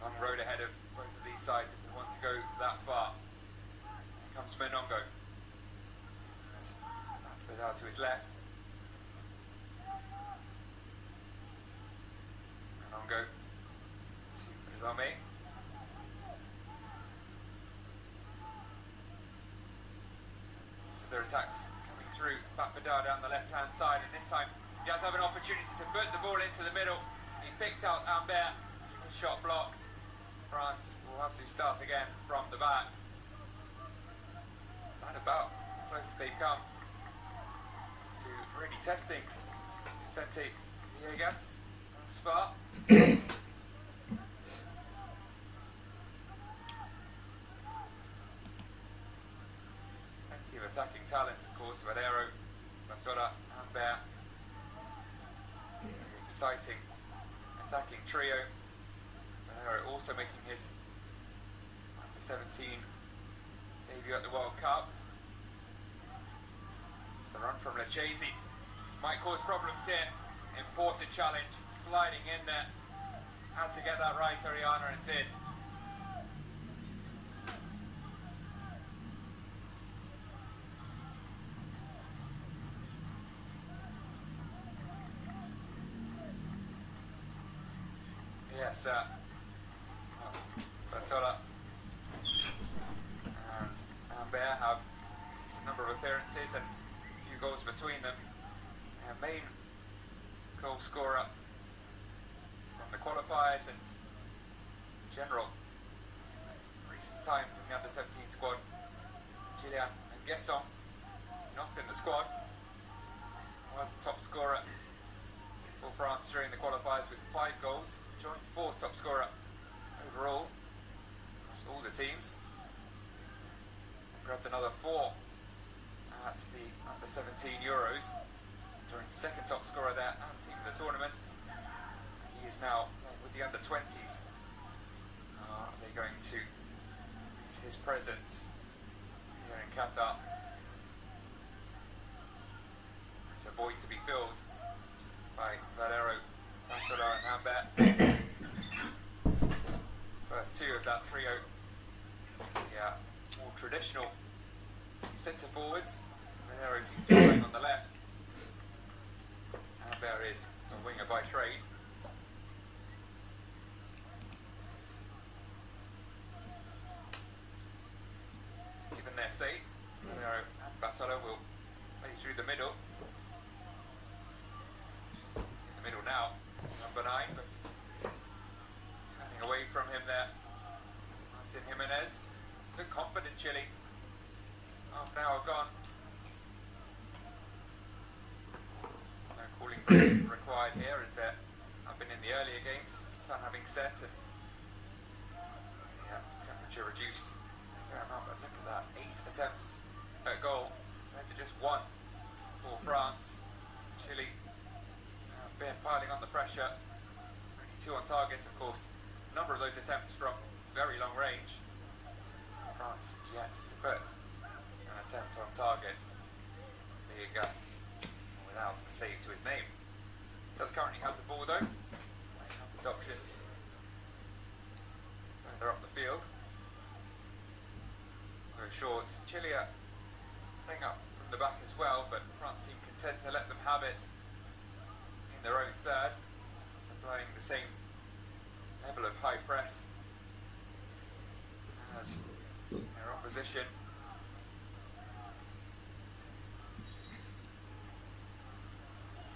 A long road ahead of both of these sides if they want to go that far. Here comes Menongo. Bedard to his left. Menongo to Lome. So their attacks coming through. Back Bedard down the left-hand side, and this time he does have an opportunity to put the ball into the middle. He picked out Ambert. His shot blocked. France will have to start again from the back. Right about as close as they've come to really testing Vicente Villegas thus far. Plenty of attacking talent, of course. Valero, Ventura, Ambert. Exciting attacking trio. Valero also making his under 17 debut at the World Cup. The run from Lechese might cause problems here. Important challenge, sliding in there. Had to get that right, Ariana, and did. Yes, Bertola and Ambert have a decent number of appearances and goals between them. Our main goal scorer from the qualifiers and general recent times in the under-17 squad, Gillian Guesson, not in the squad, was the top scorer for France during the qualifiers with 5 goals, joint 4th top scorer overall across all the teams. Grabbed another 4 at the under-17 Euros, joined 2nd top scorer there and team of the tournament. He is now playing with the under-20s. Are they going to miss his presence here in Qatar? It's a void to be filled by Valero, Patola and Humbert. First two of that trio. Yeah, more traditional centre forwards. Valero seems to be playing on the left. Humbert is a winger by trade. Given their say, Valero and Patola will play through the middle. In the middle now, number 9, but turning away from him there. Martin Jimenez. Good confident Chile. Half an hour gone. No cooling break required here as there have been in the earlier games. Sun having set and temperature reduced a fair amount, but look at that. 8 attempts at goal compared to just 1 for France. Chile have been piling on the pressure. Only 2 on target, of course. A number of those attempts from very long range. France yet to put an attempt on target. Villegas without a save to his name. Does currently have the ball though. Might have his options further up the field. Go short. Chile are playing up from the back as well, but France seem content to let them have it in their own third. It's applying the same level of high press as their opposition.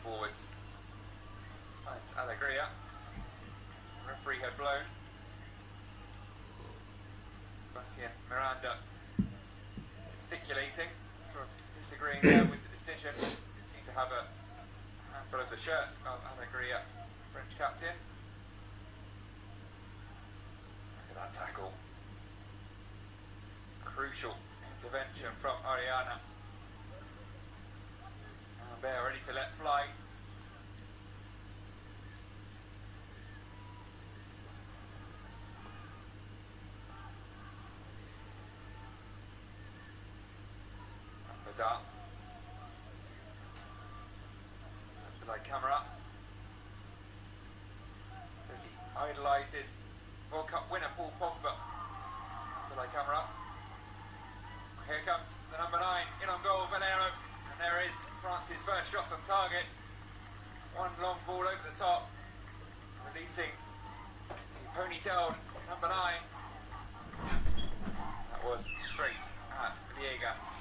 Forwards finds Alegria. The referee had blown. Sebastian Miranda gesticulating, sort of disagreeing there with the decision. Did seem to have a handful of the shirt of Alegria, French captain. Look at that tackle. Crucial intervention from Ariana. Humbert ready to let fly. Badal. To like camera. Says he idolises World Cup winner Paul Pogba. To like camera. Here comes the number 9 in on goal, Valero, and there is France's first shot on target. One long ball over the top, releasing the ponytailed number 9. That was straight at Villegas.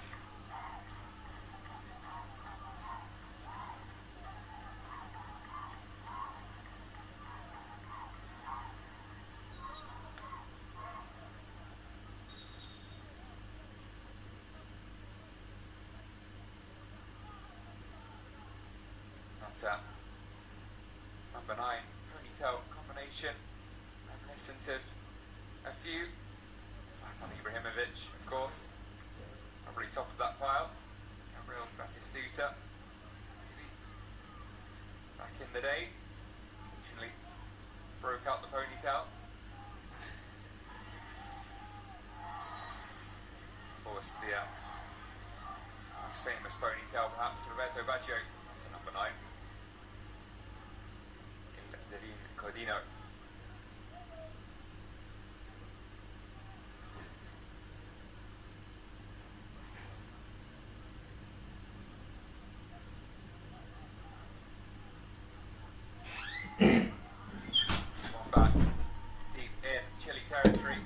Number 9 ponytail combination, reminiscent of a few. Zlatan Ibrahimovic, of course, probably top of that pile. Gabriel Batistuta, maybe back in the day, occasionally broke out the ponytail. Of course, the most famous ponytail, perhaps Roberto Baggio, to number 9. Devin Codino. This one back deep in Chile territory.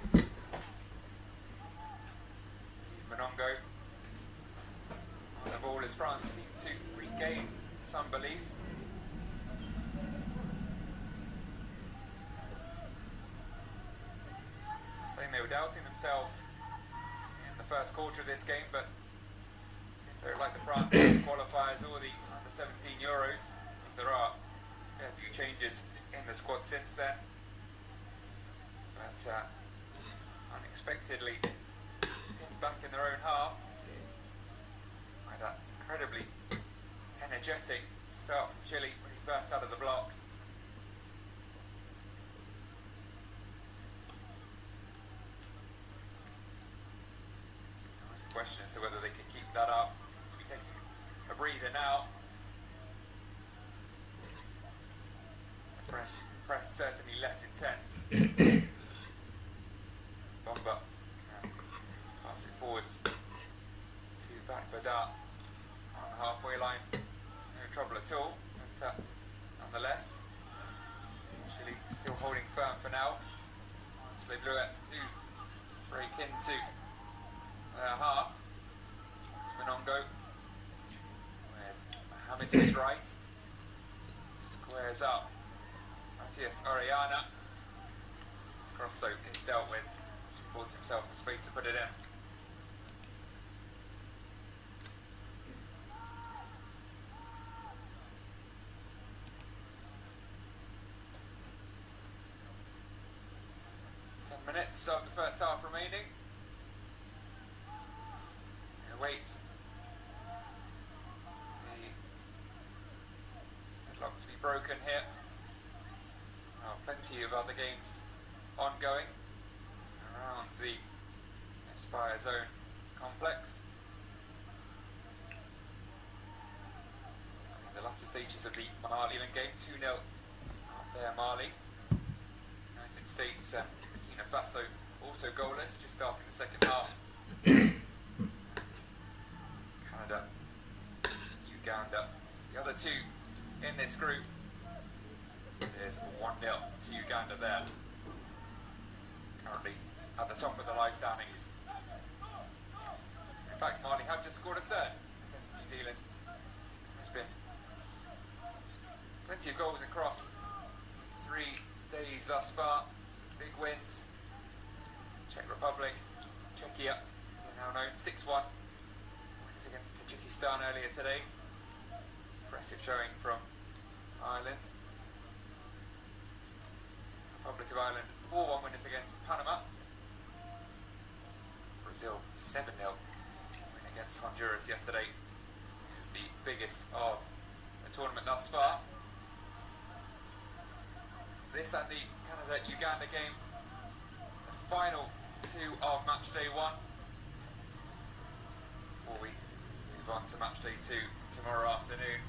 Monongo is on the ball as France seem to regain some belief. Saying they were doubting themselves in the first quarter of this game, but didn't look like the France qualifiers or the under-17 Euros, as there are a few changes in the squad since then. But unexpectedly back in their own half by that incredibly energetic start from Chile when he burst out of the blocks. It's a question as to whether they can keep that up. Seems to be taking a breather now. The press certainly less intense. Bomba pass it forwards to back Badat on the halfway line. No trouble at all. But nonetheless, Chile still holding firm for now. Once they blew it to do break into their half. It's Monongo with Mohamed to his right. Squares up. Matias Oriana. His cross though is dealt with. Supports himself the space to put it in. Minutes of the first half remaining. Wait. The deadlock to be broken here. Plenty of other games ongoing around the Aspire Zone complex. In the latter stages of the Mali-England game, 2-0 up there, Mali. United States, Burkina Faso also goalless, just starting the second half. Canada, Uganda, the other two in this group. There's 1-0 to Uganda there. Currently at the top of the live standings. In fact, Mali have just scored a third against New Zealand. There's been plenty of goals across 3 days thus far. Some big wins. Czech Republic, Czechia, they're now known 6-1. Winners against Tajikistan earlier today. Impressive showing from Ireland. Republic of Ireland 4-1 winners against Panama. Brazil 7-0 win against Honduras yesterday. It is the biggest of the tournament thus far. This and the Canada-Uganda game, the final 2 of match day 1. Before we move on to match day 2 tomorrow afternoon.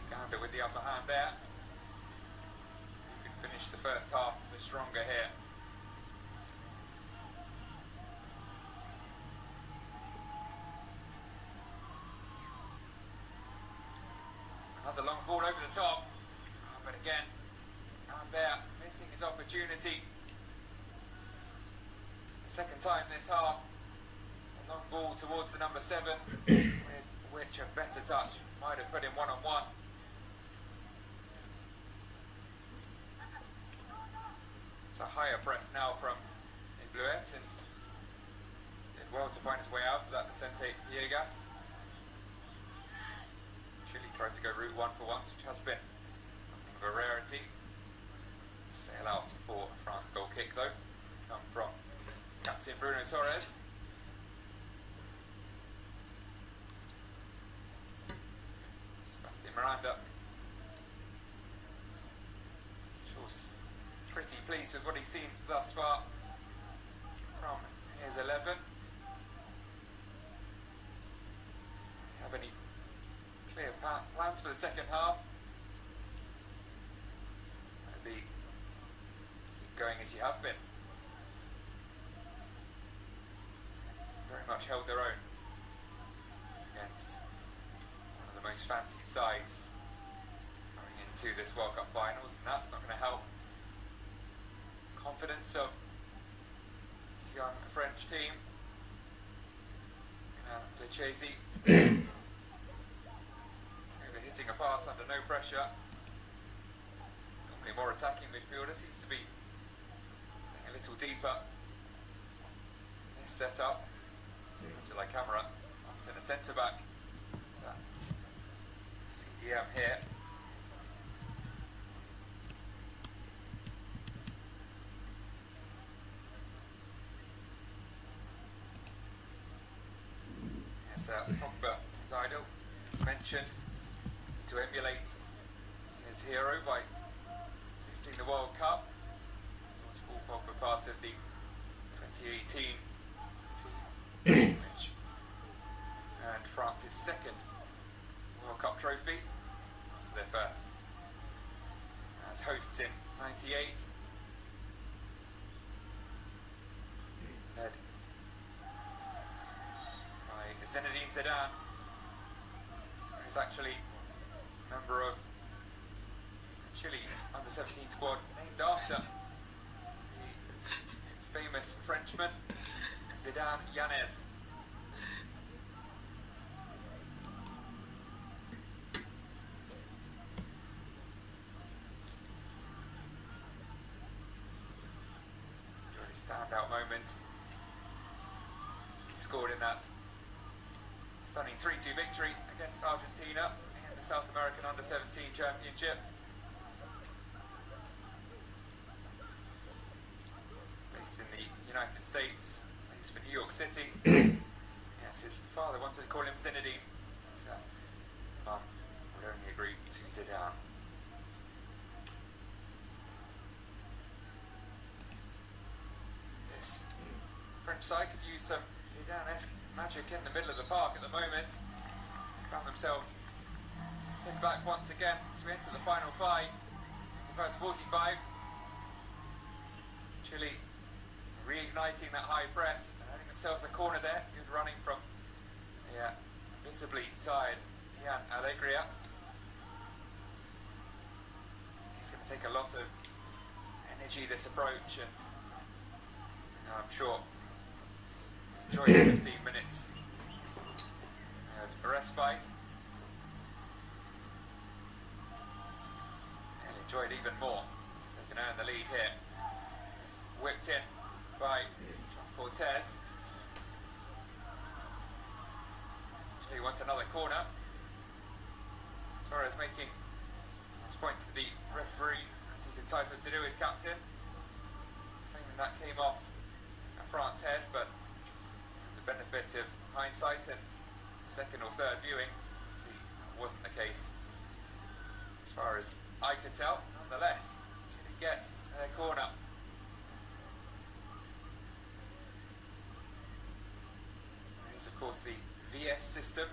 Uganda with the upper hand there. You can finish the first half a bit stronger here. Another long ball over the top. But again, Ambert missing his opportunity. The second time this half. A long ball towards the number 7, with which a better touch might have put him one-on-one. It's a higher press now from Bluet, and did well to find his way out of that Vicente Villegas. Chile tried to go route 1 for once, which has been of a rarity. Sail out for France goal kick though. Come from captain Bruno Torres. Sebastian Miranda. Sure, pretty pleased with what he's seen thus far from his 11. Have any clear plans for the second half? Maybe keep going as you have been. Very much held their own against one of the most fancied sides going into this World Cup finals, and that's not going to help confidence of this young French team. Lechesi hitting a pass under no pressure. Normally more attacking midfielder, seems to be a little deeper. This setup. To like camera, opposite a centre back. CDM here. Yes, Pogba is idle, as mentioned, to emulate his hero by lifting the World Cup. Multiple 2018 team, which earned France's second World Cup trophy after their first as hosts in '98. Led by Zinedine Zidane, who's actually a member of the Chile under-17 squad named after the famous Frenchman Zidane Yanez. Really standout moment. He scored in that stunning 3-2 victory against Argentina in the South American Under-17 Championship. Based in the United States, plays for New York City. Yes, his father wanted to call him Zinedine, but Mum would only agree to Zidane. This French side could use some Zidane-esque magic in the middle of the park at the moment. Found themselves pinned back once again as we enter the final 5. The first 45. Chile reigniting that high press and earning themselves a corner there. Good running from visibly tired Ian Alegria. It's going to take a lot of energy, this approach, and I'm sure enjoy the 15 minutes of respite. And enjoy it even more. They can earn the lead here. It's whipped in by Cortez. He wants another corner. Torres making this point to the referee, as he's entitled to do as captain. Claiming that came off a France head, but the benefit of hindsight and second or third viewing, see, that wasn't the case as far as I could tell. Nonetheless, Chile get their corner. There is, of course, the VS system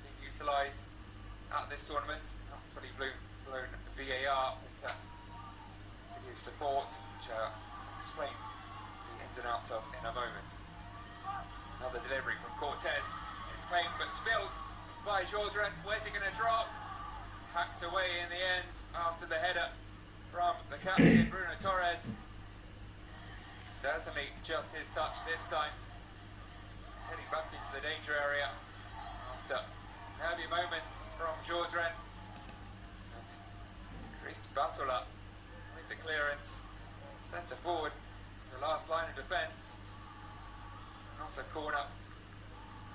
being utilised at this tournament, not fully blown VAR, but video support, which I'll explain the ins and outs of in a moment. Another delivery from Cortez. It's claimed but spilled by Jordan. Where's he going to drop? Hacked away in the end after the header from the captain, Bruno Torres. Certainly just his touch this time. He's heading back into the danger area after a nervy moment from Jordan. But Christ Batola with the clearance. Centre forward, the last line of defence. Not a corner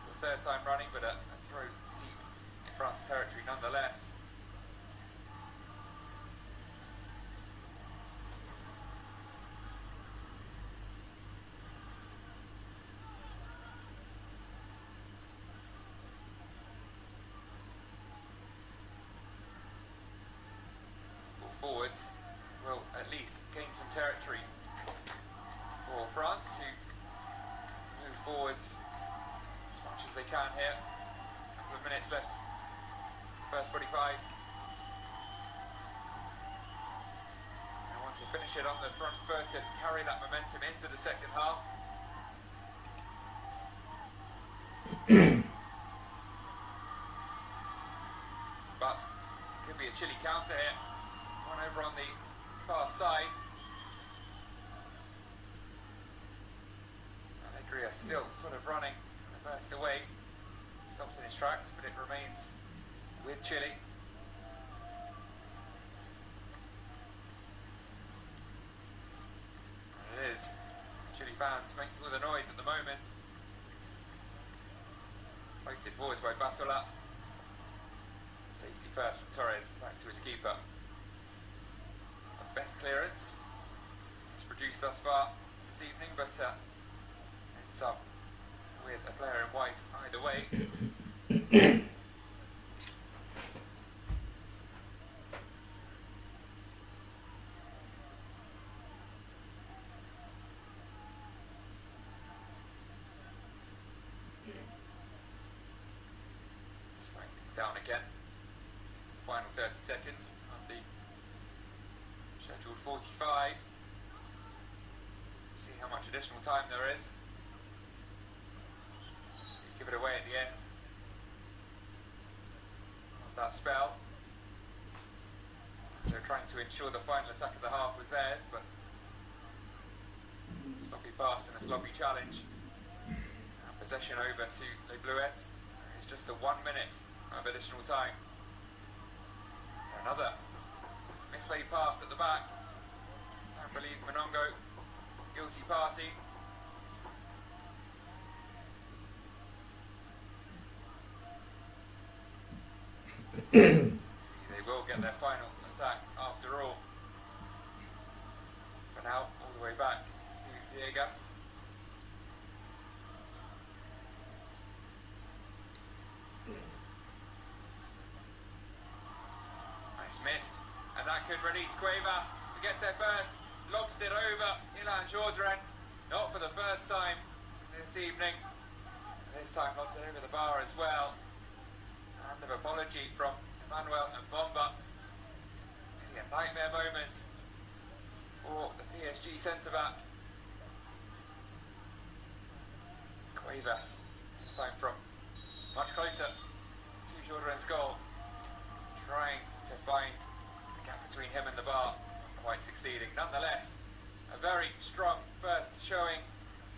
the third time running, but a throw deep in France territory nonetheless. Forwards will at least gain some territory for France, who move forwards as much as they can here. A couple of minutes left, first 45. They want to finish it on the front foot and carry that momentum into the second half. But it could be a Chile counter here. One over on the far side. Alegria still full of running, and burst away. Stopped in his tracks, but it remains with Chile. And it is Chile fans making all the noise at the moment. Fighted forwards by Batola. Safety first from Torres, back to his keeper. Best clearance he's produced thus far this evening, but ends up with a player in white either way. down again into the final 30 seconds of the scheduled 45. See how much additional time there is. Give it away at the end of that spell. They're trying to ensure the final attack of the half was theirs, but sloppy pass and a sloppy challenge. And possession over to Les Bleuets. It's just a 1 minute of additional time. Another mislaid pass at the back. It's time to leave Monongo guilty party. They will get their final attack after all. For now, all the way back to Viegas. Nice missed, and that could release Cuevas, who gets there first, lobs it over Ilan Jourdain, not for the first time this evening. This time lobs it over the bar as well. And an apology from Emmanuel and Bomba. Maybe a nightmare moment for the PSG centre-back. Cuevas, this time from much closer to Jourdain's goal, trying to find a gap between him and the bar, not quite succeeding. Nonetheless, a very strong first showing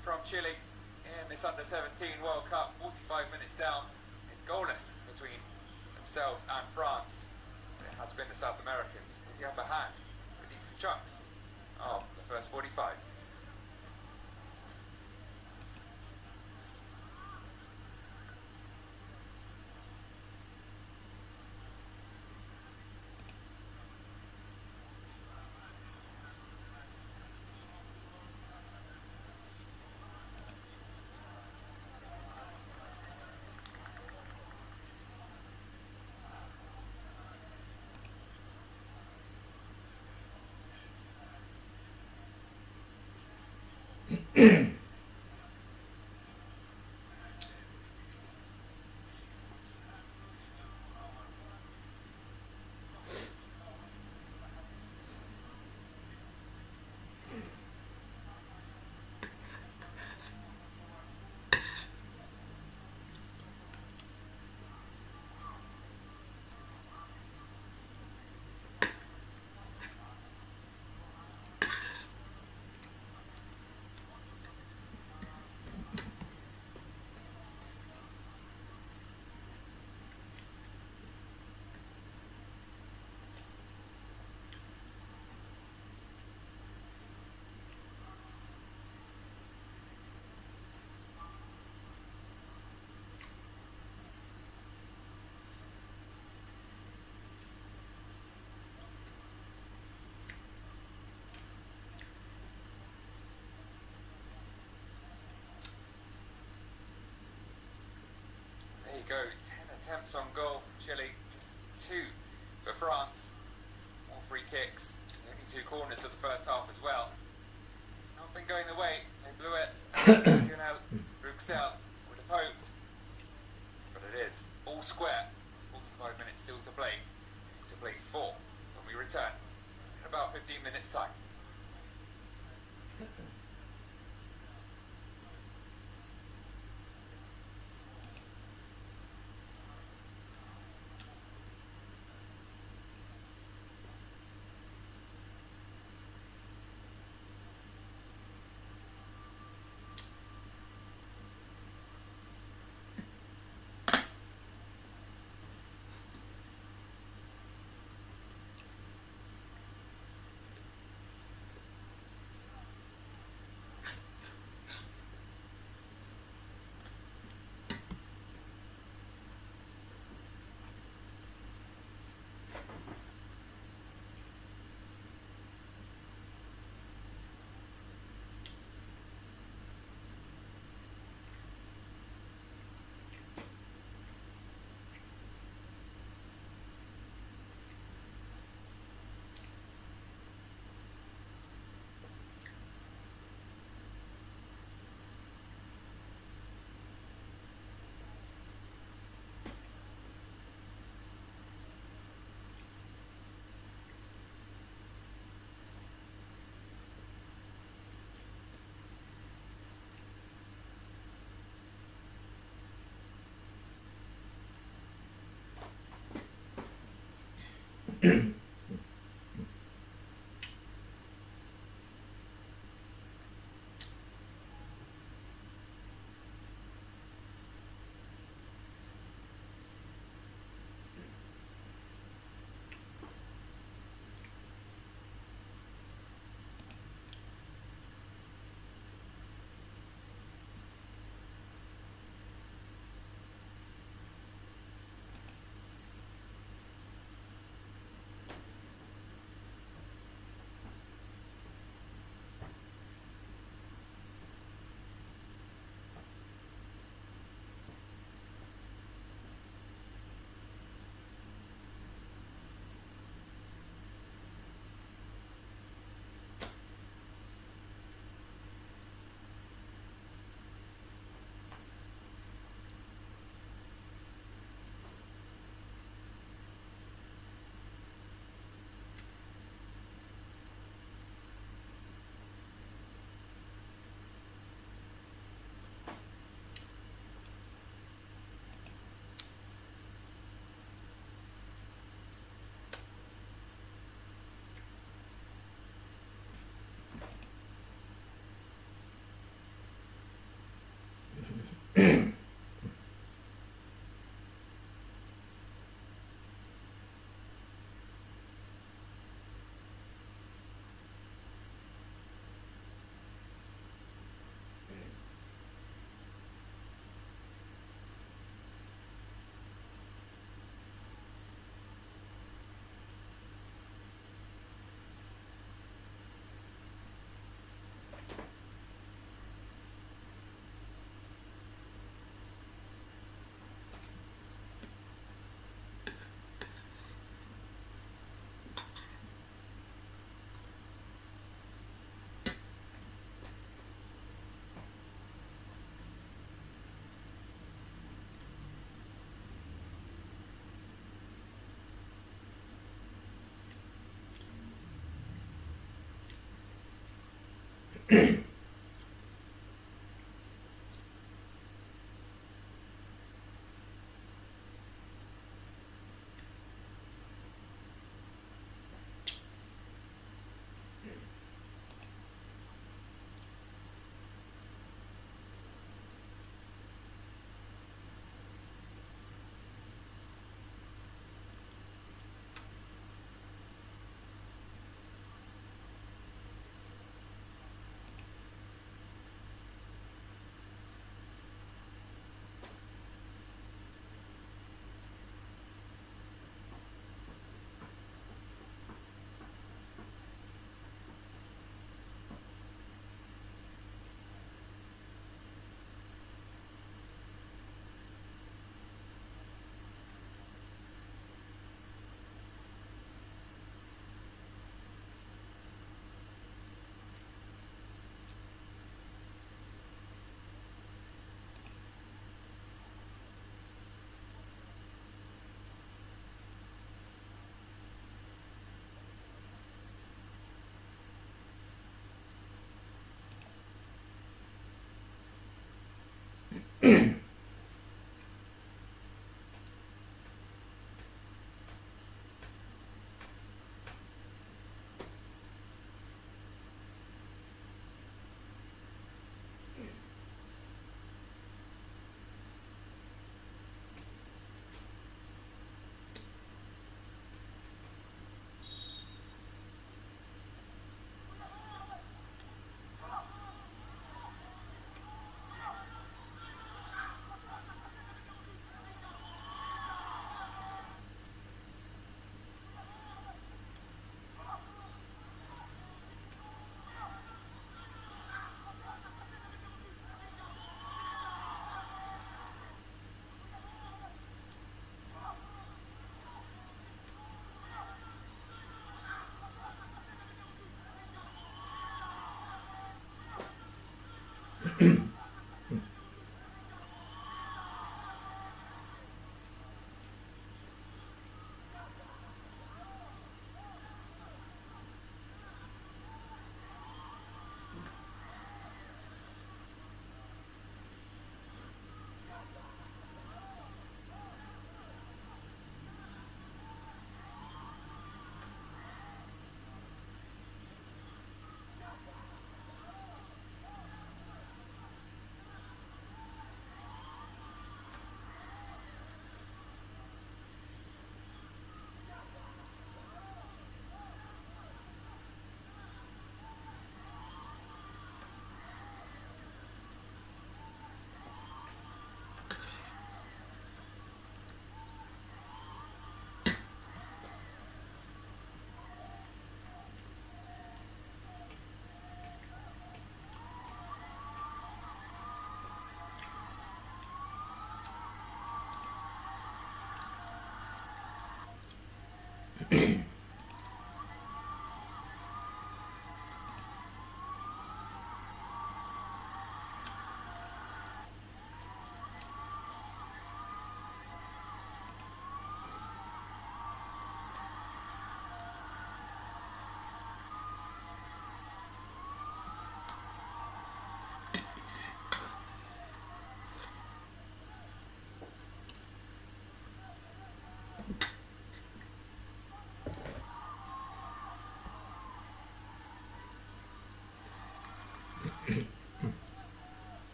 from Chile in this under-17 World Cup. 45 minutes down, it's goalless between themselves and France. It has been the South Americans with the upper hand with these chunks of the first 45. There you go, 10 attempts on goal from Chile, just 2 for France. All free kicks, only 2 corners of the first half as well. It's not been going the way Les Bleuets and Lionel Bruxelles would have hoped. But it is all square, 45 minutes still to play 4 when we return in about 15 minutes time.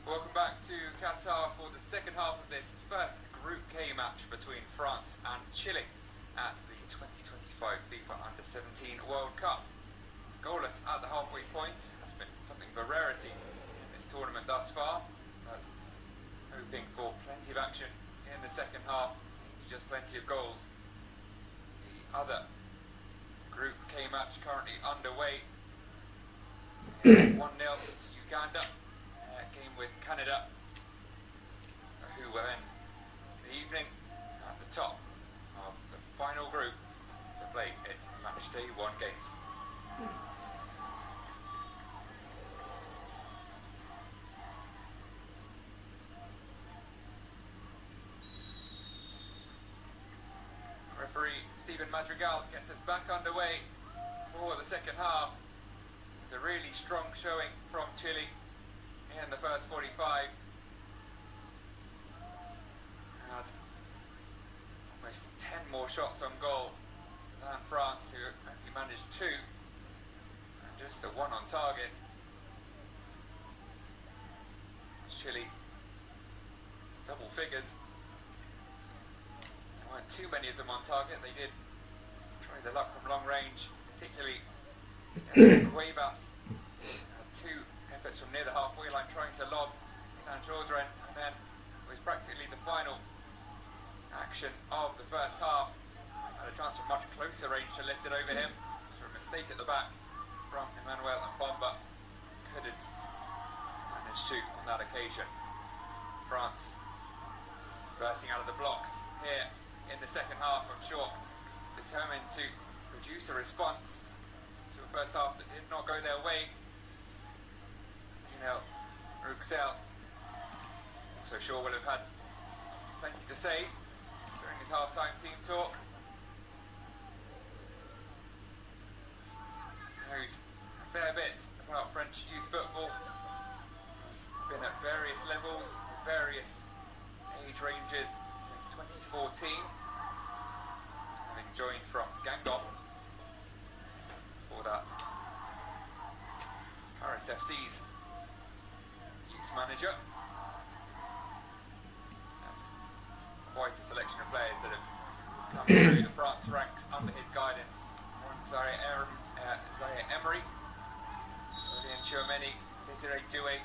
Welcome back to Qatar for the second half of this first Group K match between France and Chile at the 2025 FIFA Under-17 World Cup. Goalless at the halfway point has been something of a rarity in this tournament thus far, but hoping for plenty of action in the second half, maybe just plenty of goals. other Group K match currently underway. It's 1-0 to Uganda. Game with Canada, who will end the evening at the top of the final group to play its match day 1 games. Referee Stephen Madrigal gets us back underway for the second half. It was a really strong showing from Chile in the first 45. Had almost 10 more shots on goal than France, who only managed 2, and just a 1 on target. Chile, double figures. There weren't too many of them on target. They did try their luck from long range, particularly Cuevas. Had 2 efforts from near the halfway line trying to lob Ilan Jordan, and then it was practically the final action of the first half. Had a chance from much closer range to lift it over him after a mistake at the back from Emmanuel Mbamba. Couldn't manage to on that occasion. France bursting out of the blocks here in the second half, I'm sure, determined to produce a response to a first half that did not go their way. Ruxel, also sure, will have had plenty to say during his half-time team talk. He knows a fair bit about French youth football. He's been at various levels, with various age ranges since 2014, having joined from Guingamp. Before that, Paris FC's youth manager, and quite a selection of players that have come through the France ranks under his guidance. Zaire Emery, Aurélien Tchouameni, Désiré Doué,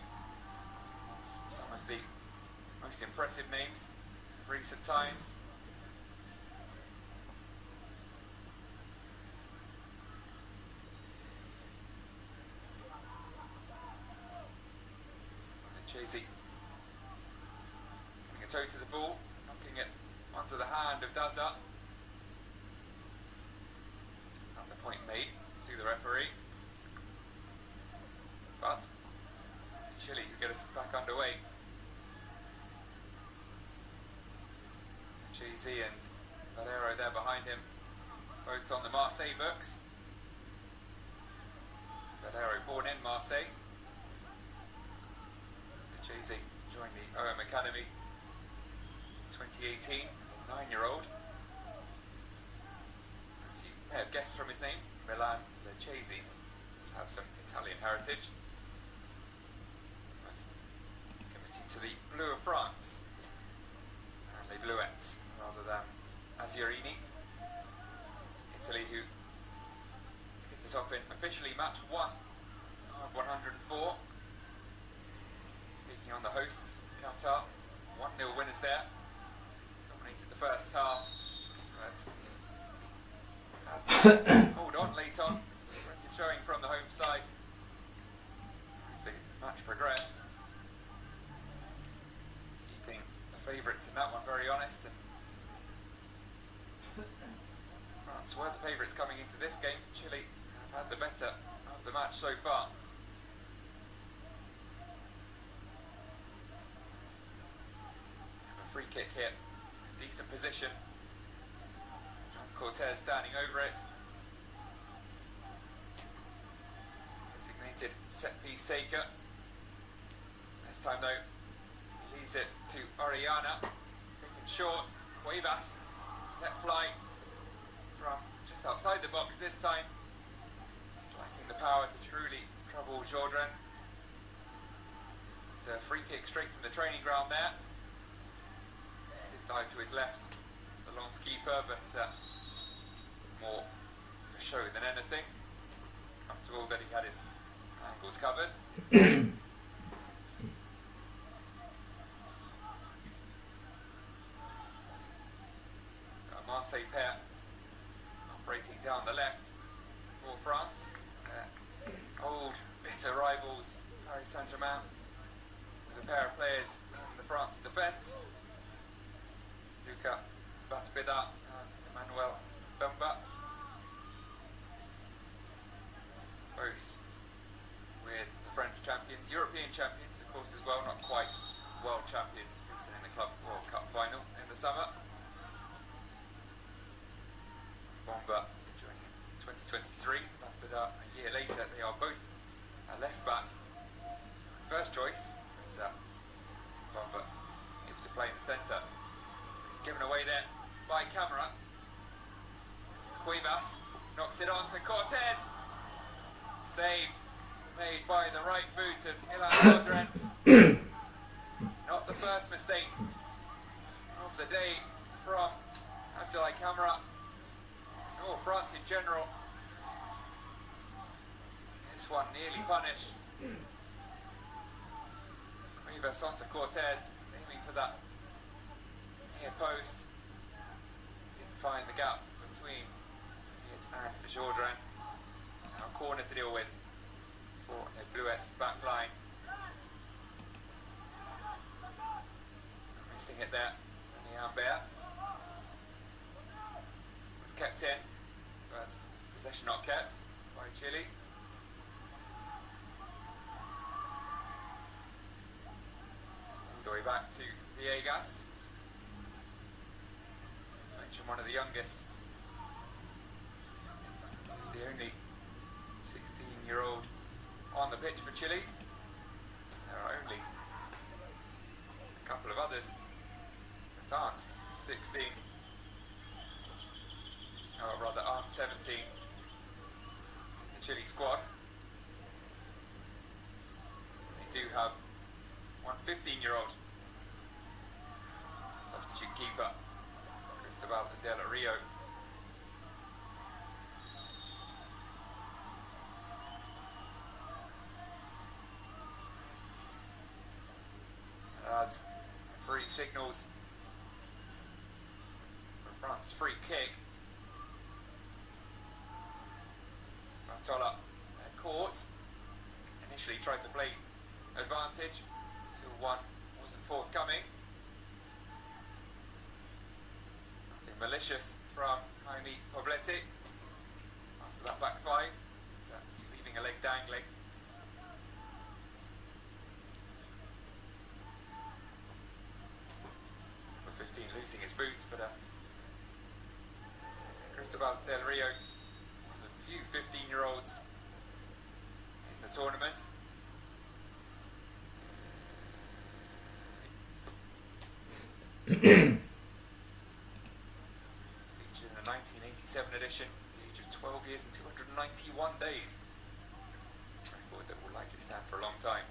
some of the most impressive names of recent times. Chasey giving a toe to the ball, knocking it onto the hand of Daza. And the point made to the referee. But Chile who get us back underway. Chasey and Valero there behind him, both on the Marseille books. Valero born in Marseille. Chasey joined the OM Academy in 2018 as a 9-year-old. As you may have guessed from his name, Milan Chasey does have some Italian heritage. But committing to the blue of France, and Les Bluettes rather than Azzurrini. Italy, who kicked this off in officially match 1 of 104. Taking on the hosts, Qatar, 1-0 winners there. Dominated the first half, but had to hold on late on. Impressive showing from the home side as the match progressed. Keeping the favourites in that one, very honest. And France were the favourites coming into this game. Chile have had the better of the match so far. Free kick here, decent position. John Cortez standing over it. Designated set piece taker. This time though, he leaves it to Oriana. Taken short, Cuevas let fly from just outside the box this time. Just lacking the power to truly trouble Jordan. It's a free kick straight from the training ground there. Dive to his left, the long keeper, but more for show than anything. Comfortable that he had his angles covered. A Marseille pair on the left for France. Old bitter rivals Paris Saint-Germain with a pair of players in the France defence. Luca Batbida and Emmanuel Bamba. Both with the French champions, European champions of course as well, not quite world champions, beaten in the Club World Cup final in the summer. Bamba joining in 2023, Batbida a year later. They are both a left back. First choice, but Bamba able to play in the centre. It's given away there by Camara. Cuevas knocks it on to Cortez. Save made by the right boot of Ilan Rodren. Not the first mistake of the day from Abdoulaye Camara, nor France in general. This one nearly punished. Cuevas onto Cortez, aiming for that near post. Didn't find the gap between it and Jourdain. Now a corner to deal with for a Bleuette back line. Missing it there, Niambert was kept in, but possession not kept by Chile. All the way back to Villegas. To mention one of the youngest. He's the only 16-year-old on the pitch for Chile. There are only a couple of others that aren't 16, or rather aren't 17 in the Chile squad. They do have one 15-year-old substitute keeper, Cristobal Del Rio. As free signals for France, free kick. Bartola caught. Initially tried to play advantage until one wasn't forthcoming. Nothing malicious from Jaime Poblete. After that back five, leaving a leg dangling. Number 15 losing his boots, but Cristobal Del Rio, one of the few 15-year-olds in the tournament. Featured in the 1987 edition, at the age of 12 years and 291 days. A record that will likely stand for a long time.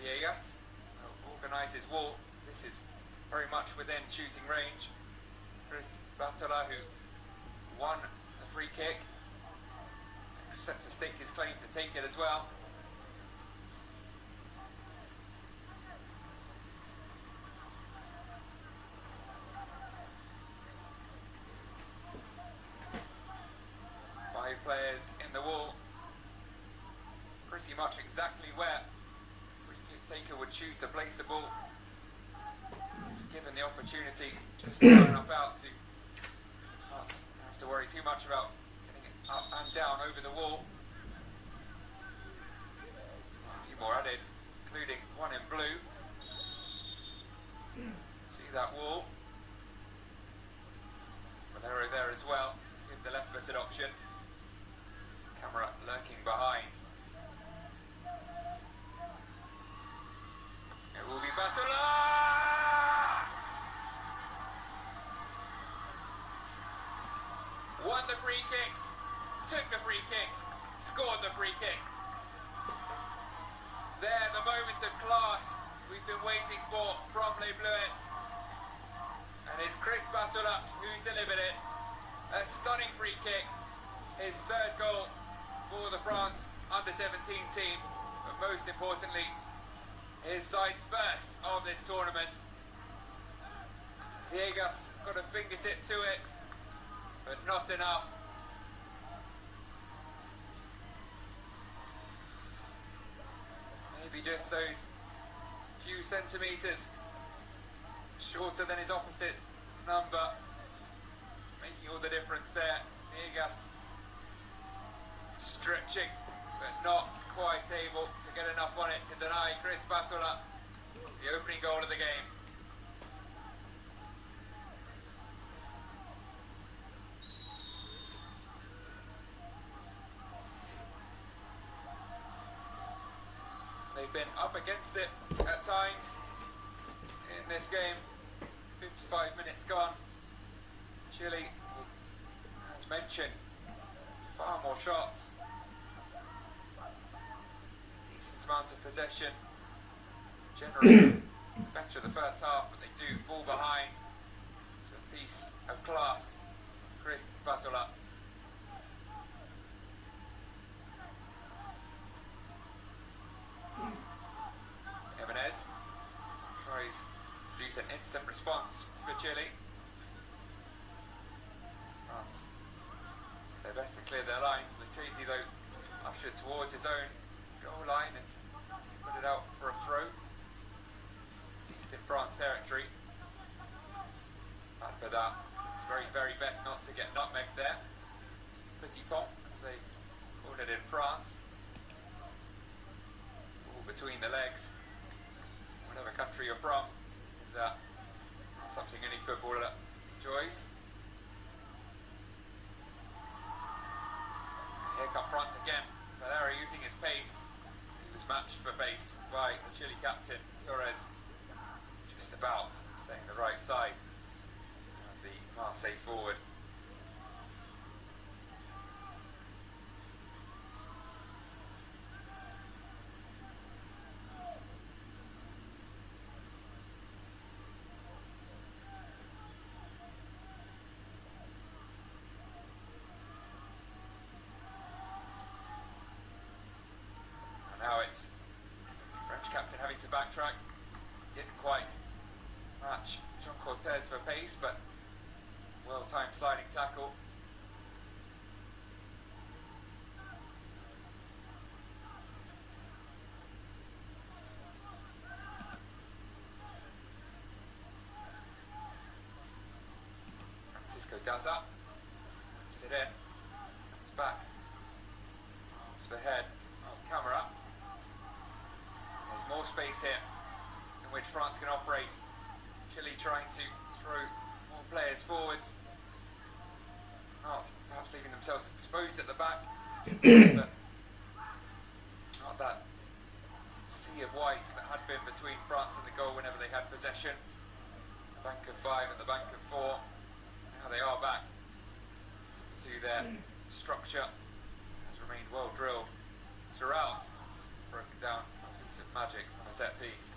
Villegas will organise his wall. This is very much within shooting range. Chris Bartola, who won the free kick, set to stake his claim to take it as well. Five players in the wall, pretty much exactly where taker would choose to place the ball if given the opportunity, just far enough out to not have to worry too much about getting it up and down over the wall. A few more added, including one in blue. See that wall. Valero there as well to give the left-footed option. Camera lurking behind. It will be Bartola! Won the free kick, took the free kick, scored the free kick. There, the moment of class we've been waiting for from Les Bleuettes. And it's Chris Bartola who's delivered it. A stunning free kick, his third goal for the France under-17 team, but most importantly, his side's first of this tournament. Viegas got a fingertip to it, but not enough. Maybe just those few centimetres shorter than his opposite number, making all the difference there. Viegas stretching, but not quite able to get enough on it to deny Chris Batola the opening goal of the game. They've been up against it at times in this game. 55 minutes gone. Chile, as mentioned, far more shots. Decent amount of possession. Generally better the first half, but they do fall behind. So a piece of class. Chris Batola. Jimenez tries to produce an instant response for Chile. France, their best to clear their lines. Lucchesi, though, ushered towards his own goal line and put it out for a throw. Deep in France territory. But for that, it's very, very best not to get nutmegged there. Petit pont, as they called it in France. All between the legs. Whatever country you're from, is that something any footballer enjoys. Here come France again. Valera using his pace. He was matched for pace by the Chile captain, Torres. Just about staying the right side of the Marseille forward. Now it's French captain having to backtrack. Didn't quite match Jean Cortez for pace, but well-timed sliding tackle. Francisco Daza whips it in, comes back off the head of Camara. There's more space here in which France can operate. Chile trying to throw more players forwards. Not perhaps leaving themselves exposed at the back, but not that sea of white that had been between France and the goal whenever they had possession. The bank of 5 and the bank of 4. Now they are back to their structure. Has remained well drilled throughout. Broken down by a piece of magic on a set piece.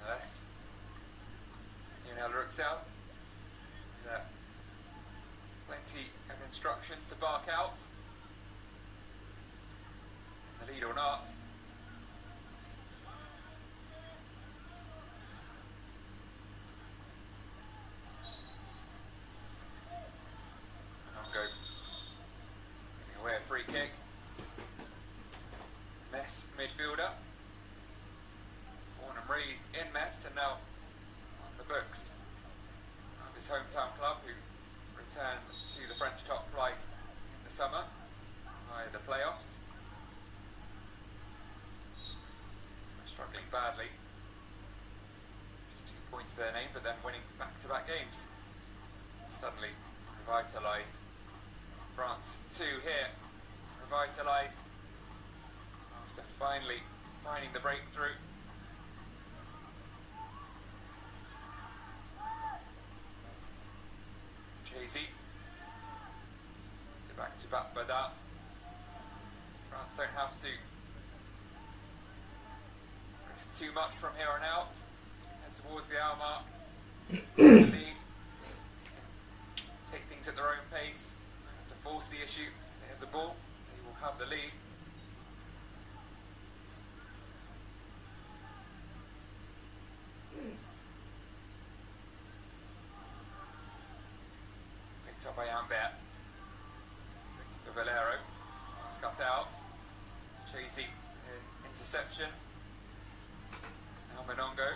Nonetheless, Lionel Ruxel, plenty of instructions to bark out. In the lead or not. Go giving away a free kick. Metz midfielder, born and raised in Metz and now on the books of his hometown club, who returned to the French top flight in the summer via the playoffs. Struggling badly, just 2 points to their name, but then winning back-to-back games. Suddenly revitalised. France 2 here, revitalised after finally finding the breakthrough. Jay-Z, the back-to-back Bada. France don't have to risk too much from here on out. Head towards the hour mark. The lead. things at their own pace, to force the issue. If they have the ball, they will have the lead. Picked up by Ambert. He's looking for Valero. It's cut out. Chasey in interception. Now Monongo.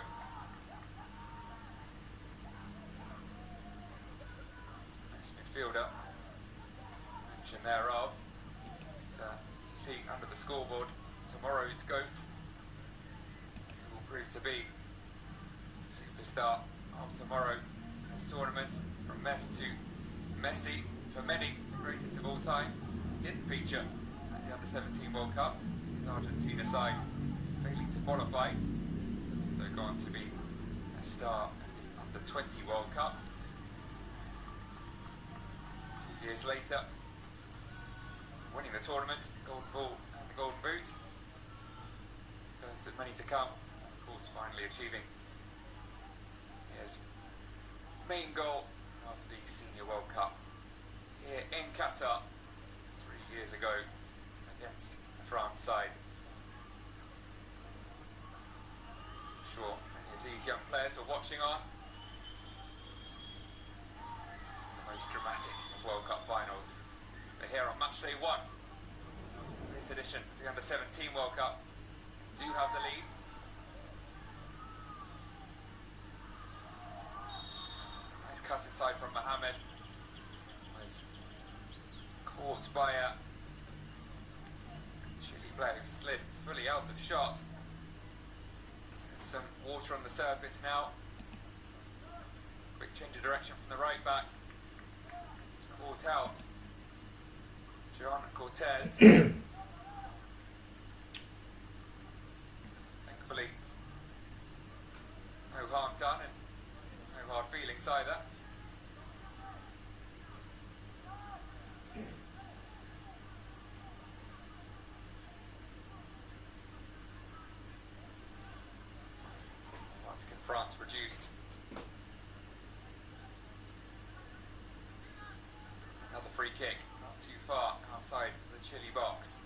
Nice midfielder. Mention thereof. To see under the scoreboard, tomorrow's GOAT, who will prove to be superstar of tomorrow in this tournament. From Messi, for many, the greatest of all time, didn't feature at the Under-17 World Cup. His Argentina side failing to qualify. They're going to be a star of the Under-20 World Cup. A few years later, winning the tournament, Golden Ball and the Golden Boot. First of many to come, and of course finally achieving his main goal of the Senior World Cup here in Qatar 3 years ago against the France side. I'm sure many of these young players were watching on. The most dramatic of World Cup finals. They're here on match day 1 of this edition of the Under-17 World Cup. Do have the lead. Nice cut inside from Mohamed. Was caught by a Chile player who slid fully out of shot. There's some water on the surface now. Quick change of direction from the right back. It's caught out. John Cortez. Thankfully, no harm done and no hard feelings either. Once can France reduce? Another free kick. Too far outside the Chile box.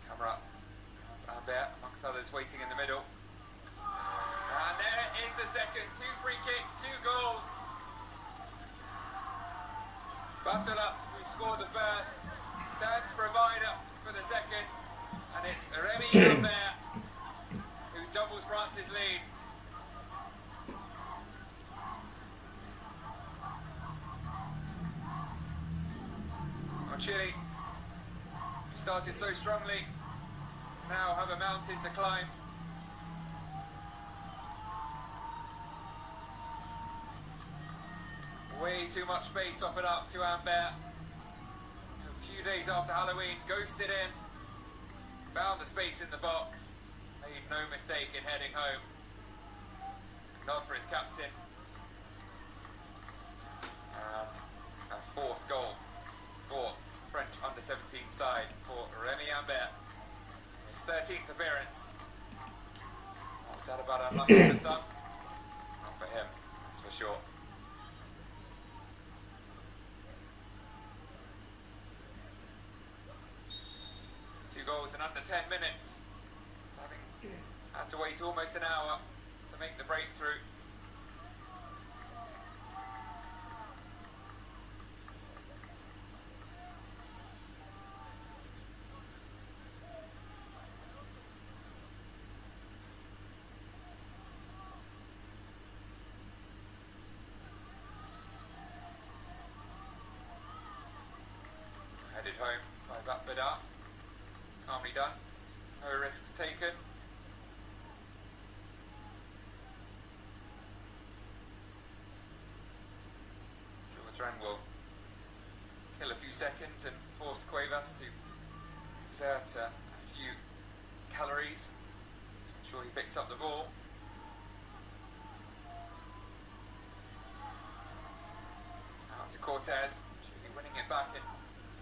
Camera Ambert amongst others waiting in the middle. And there is the second. 2 free kicks, 2 goals. Batula, who scored the first, turns provider for the second, and it's Remy Ambert who doubles France's lead. On Chile, who started so strongly, now have a mountain to climb. Way too much space offered up to Ambert. A few days after Halloween, ghosted in, found the space in the box. Made no mistake in heading home. Nod for his captain. And a 4th goal for French Under-17 side for Remy Ambert. His 13th appearance. Was that about unlucky for some? Not for him, that's for sure. Two goals in under 10 minutes. Having had to wait almost an hour to make the breakthrough. Headed home by Batbada. Calmly done. No risks taken. Jordan will kill a few seconds and force Cuevas to exert a few calories to ensure he picks up the ball. Now to Cortez, should be winning it back in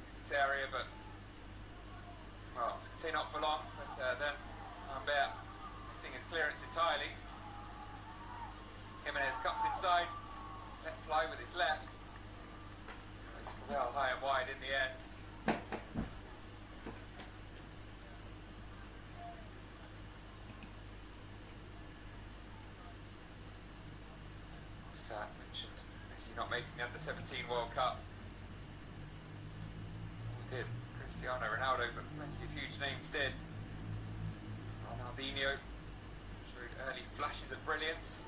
decent area, but well, I was going to say not for long, but then Ambert missing his clearance entirely. Jimenez cuts inside, let fly with his left. It's well high and wide in the end. As mentioned, Messi not making the under-17 World Cup. We did. Cristiano Ronaldo, but plenty of huge names did. Ronaldinho showed early flashes of brilliance.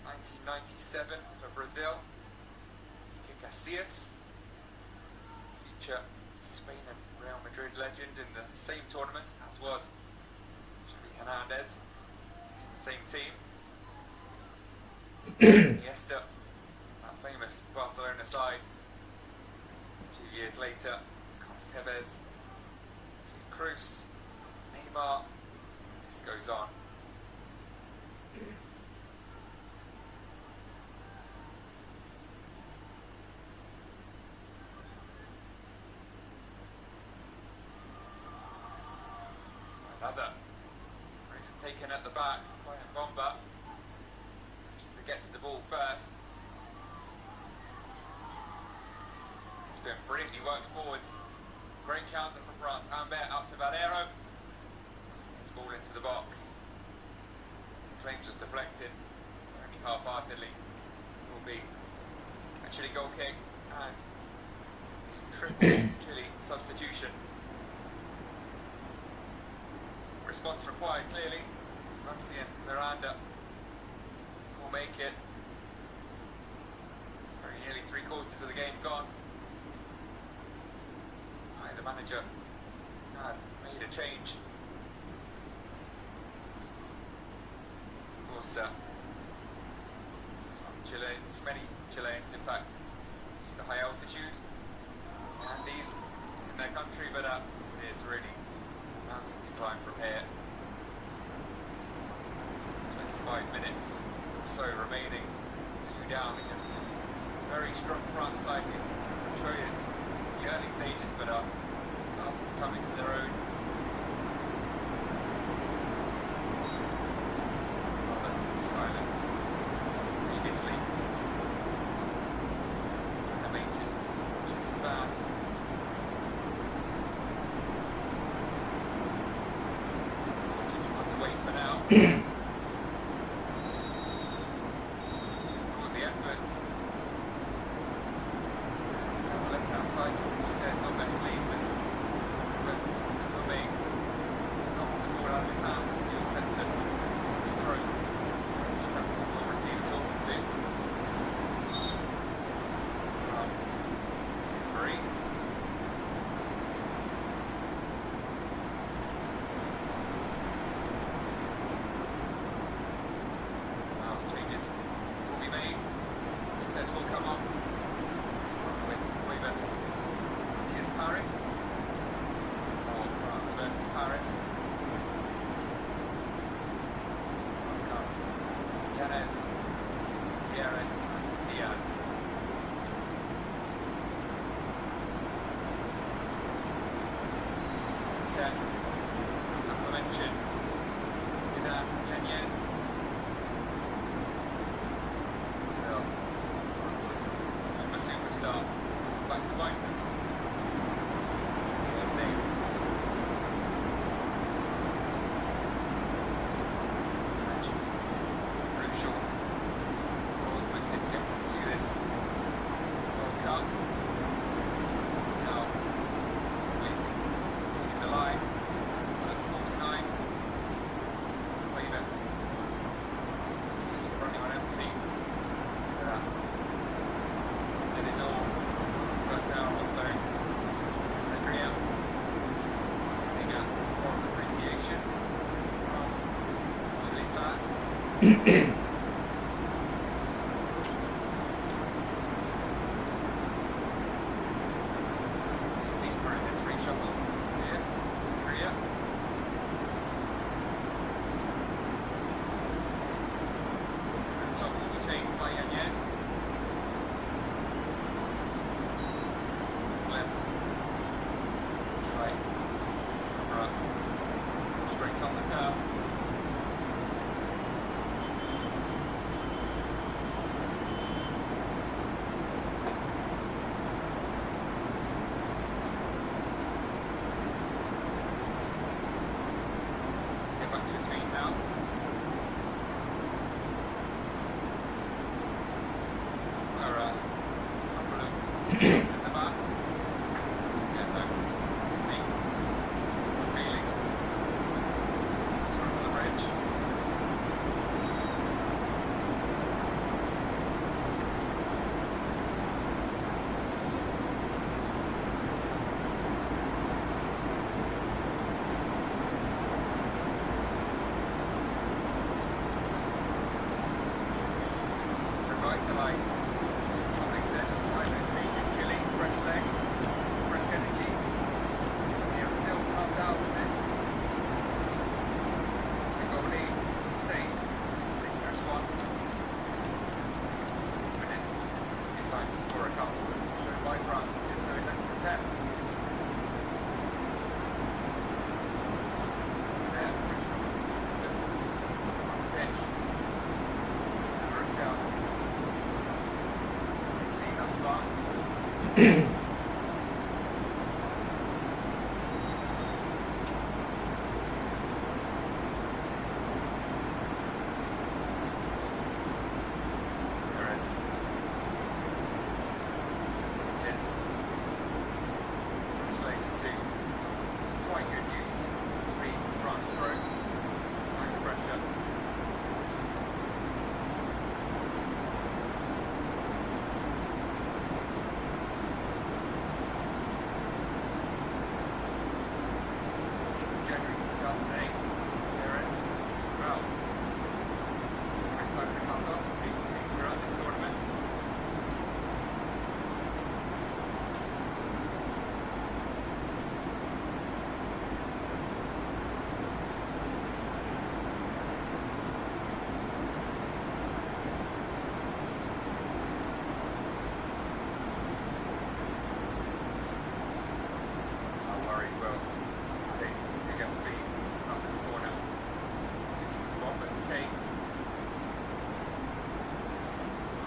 1997 for Brazil. Casillas, future Spain and Real Madrid legend in the same tournament, as was Xavi Hernandez in the same team. Iniesta, that famous Barcelona side. A few years later comes Tevez, Toni Kroos, Neymar, this goes on. Another race taken at the back by Mbomba, which is to get to the ball first. It's been brilliantly worked forwards. Great counter from France. Ambert out to Valero. His ball into the box. Claims was deflected, only half-heartedly. It will be a Chile goal kick and a triple Chile substitution. Response required, clearly. Sebastian Miranda will make it. Very nearly 3/4 of the game gone. The manager had made a change. Of course, some Chileans, many Chileans in fact, used to high altitude and these in their country, but it is really mountain to climb from here. 25 minutes or so remaining, 2 down against this very strong front side. We showed it in the early stages, but starting to come into their own. Rather silenced previously. Animated Chile fans. Just want to wait for now. All the efforts. Down the left hand side, Cortez not best pleased as knocked the ball out of his hands as he was set to throw. French captain will receive talking to. Three. Now changes will be made. Cortez will come off with Cuevas. Matias Paris. Or France versus Paris. Yanez, Gutierrez, and Diaz. Ten, aforementioned Zidane, Yanez. Well, France's former superstar, back to life. Crucial movement in getting to this World Cup. Now, simply taking the line for the false 9. Cuevas. Just running on empty. It is all first hour or so. Alegria. Getting a more appreciation from Chile fans. Some deeper in this reshuffle here. Alegria. The top will be chased by Yanez. Left. Right. Camera. Straight utilised to some extent as why those changes. Chile, fresh legs, fresh energy. They are still cut out of this. So the goal lead, say, it's a dangerous one. 20 minutes, 2 times to score a couple, shown by France, did so in less than 10.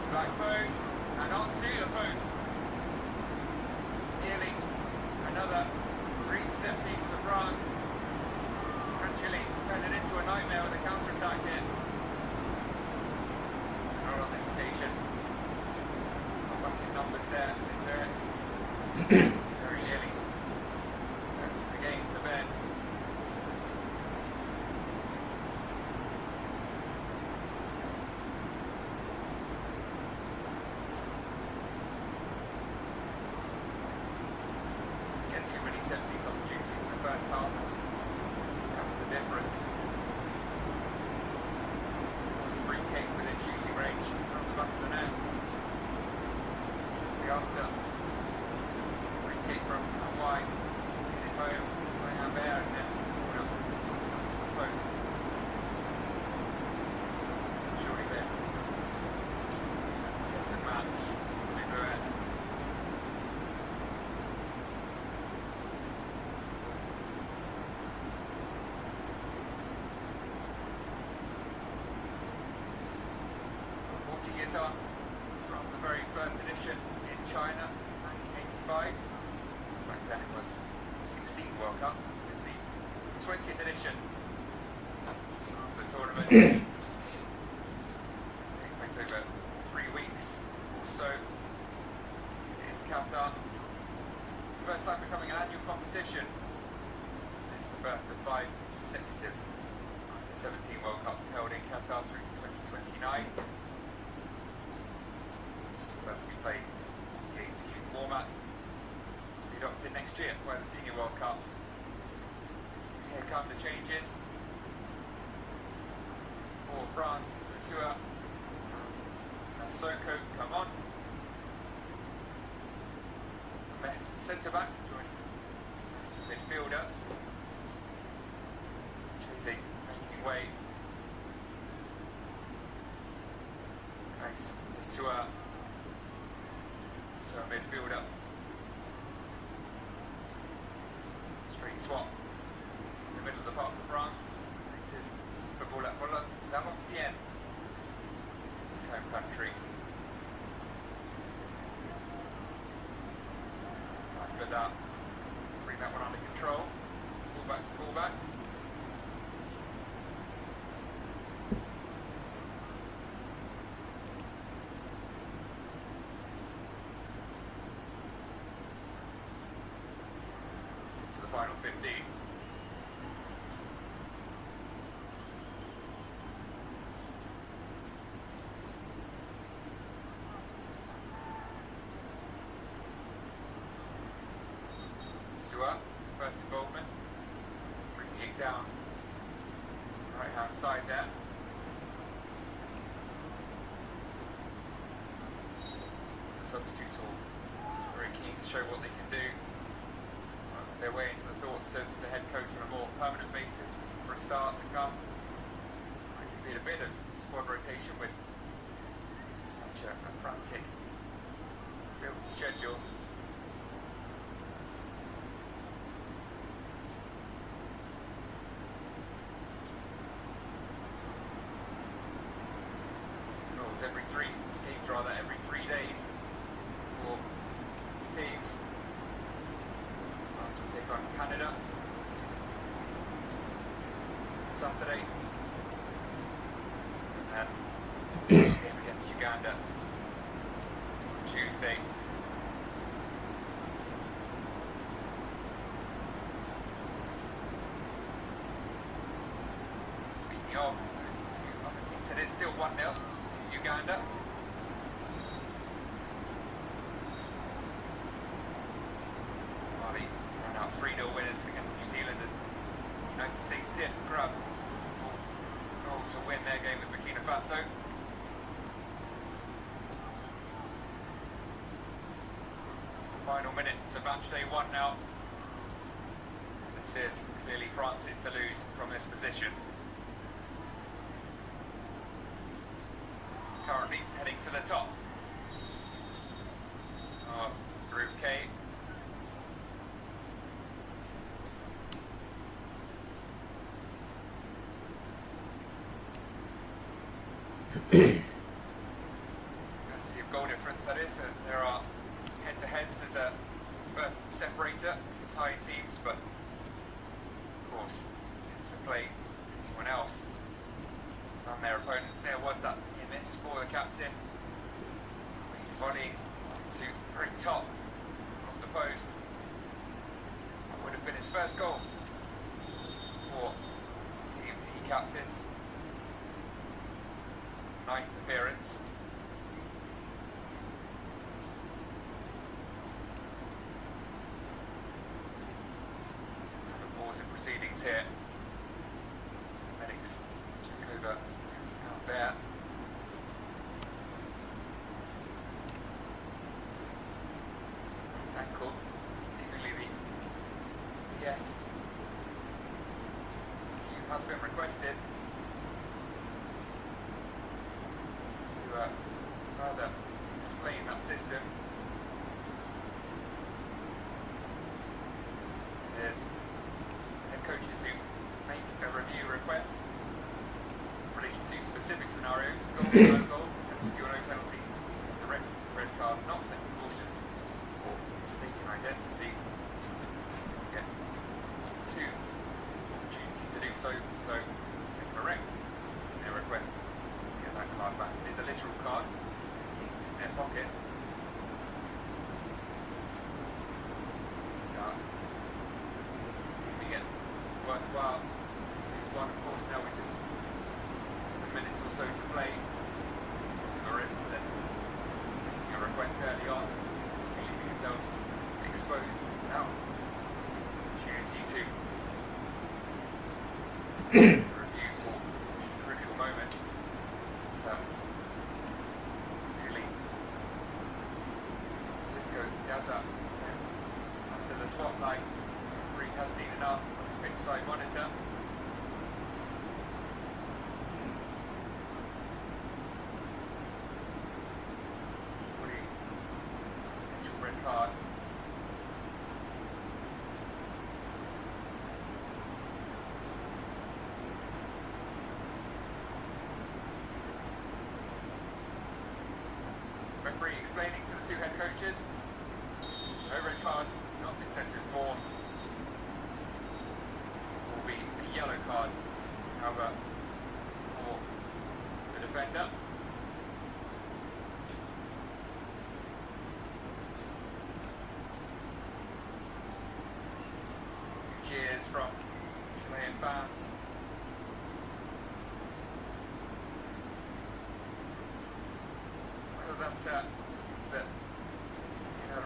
Back post, and on to the post. Nearly another 3 set piece for France. And Chile turned it into a nightmare with a counter-attack here. Not on this occasion. Not back in numbers there, in Bert. Very nearly. That's the game to bed. Too many set piece opportunities in the first half. That was the difference. It's free kick within shooting range from the back of the net. The after. Free kick from Hawaii. Hit it home by Humbert and then corner to the post. Surely been set and match. Liberette. Years on from the very first edition in China, 1985. Back then it was 16 World Cup. This is the 20th edition of the tournament. Take place over 3 weeks or so in Qatar. It's the first time becoming an annual competition. It's the first of 5 consecutive 17 World Cups held in Qatar through to 2029. First to be played in 48 team format. To be adopted next year by the Senior World Cup. Here come the changes. For France, Lesueur and Masoko come on. Mess centre-back joining Mess midfielder. Chasing, making way. Nice, Lesueur. So midfielder. Straight swap in the middle of the park for France. It is football at Valenciennes, his home country. After that, bring that one under control. Fullback to fullback. To the final 15. Lesueur, first involvement, bringing it down right hand side there. substitutes all very keen to show what they can do. Work their way into the thoughts of the head coach on a more permanent basis for a start to come. I could be a bit of squad rotation with such a frantic filled schedule. Every 3 games, rather, every 3 days for these teams. France will take on Canada Saturday, and then game against Uganda on Tuesday. Speaking of those two other teams, it is still 1-0. Uganda. Mali ran out 3-0 winners against New Zealand, and the United States did grab a simple goal to win their game with Burkina Faso. The final minutes of match day 1 now. This is clearly France's to lose from this position. Currently heading to the top of Group K. Courtesy of goal difference, that is. There are head-to-heads as a first separator for tied teams, but of course, to play anyone else than their opponents. There was that miss for the captain, volleying to the very top of the post. That would have been his first goal for team he captains. 9th appearance. And a pause in proceedings here. The medics check over out there. Ankle, seemingly the yes. Cue has been requested to further explain that system. There's head coaches who make a review request in relation to specific scenarios: goal, no goal, penalty or no penalty, direct red cards, not second cautions, mistaken identity. Get 2 opportunities to do so, though correct in their request. Get that card back. It is a literal card in their pocket. Leaving it worthwhile to lose one. Of course, now we just a minutes or so to play. What's the risk with it? Making a request early on, leaving yourself exposed without opportunity to review for a crucial moment. But, really, Cisco Gaza under the spotlight. The referee has seen enough on his pitch side monitor. Potential red card. Referee explaining to the 2 head coaches, no red card, not excessive force, will be a yellow card, however, for the defender. Cheers from Chilean fans. Whether that is that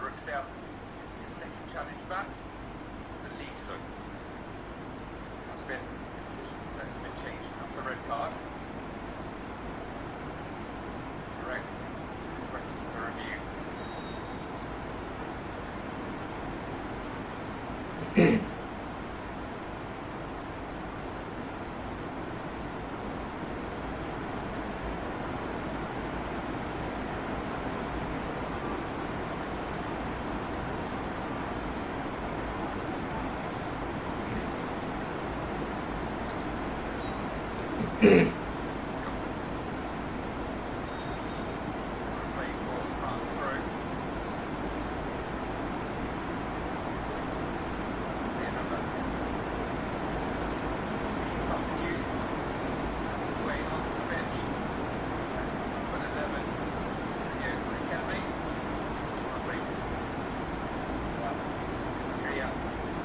Ruxell gets his second challenge back, I believe so. It has been a decision that has been changed after red card. It's correct to request a review. Play for France throw. Another substitute. His way onto the pitch. Number 11. Trio Academy. Race. Ria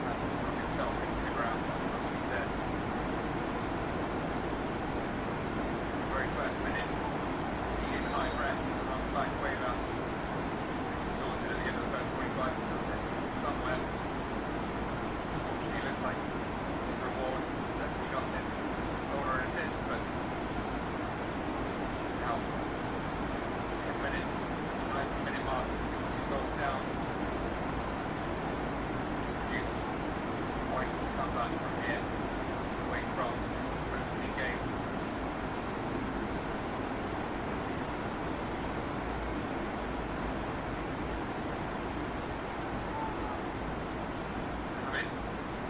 hasn't put himself into the ground, must be said. Very first minute, he in high press alongside Cuevas, which was sorted at the end of the first 45 somewhere. Unfortunately, looks like his reward is that he got it. Goal or assist, but now 10 minutes, 90-minute mark, still 2 goals down. To produce White to come back from here, away from this opening game.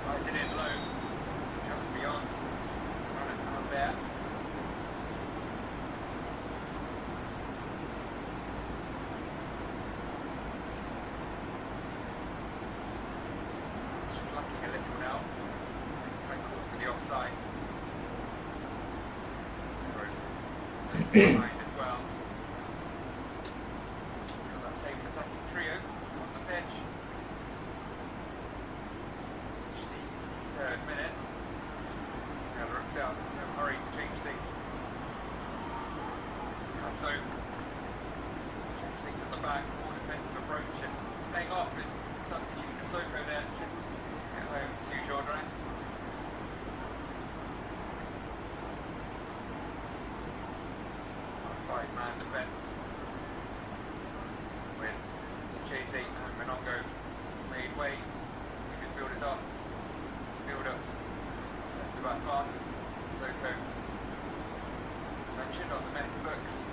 Lies it in low, just beyond, run it from there. It's just lacking a little now. To make call for the offside. Behind as well. Still that same attacking trio on the pitch. Third minute. Now looks out, no hurry to change things. So change things at the back, more defensive approach and paying off is substitute Soko there, just get home to Jordan. 5-man defence with Chase and Monongo made way. Two midfielders off. Builder, centre back on, Soko, as mentioned on the Messi books,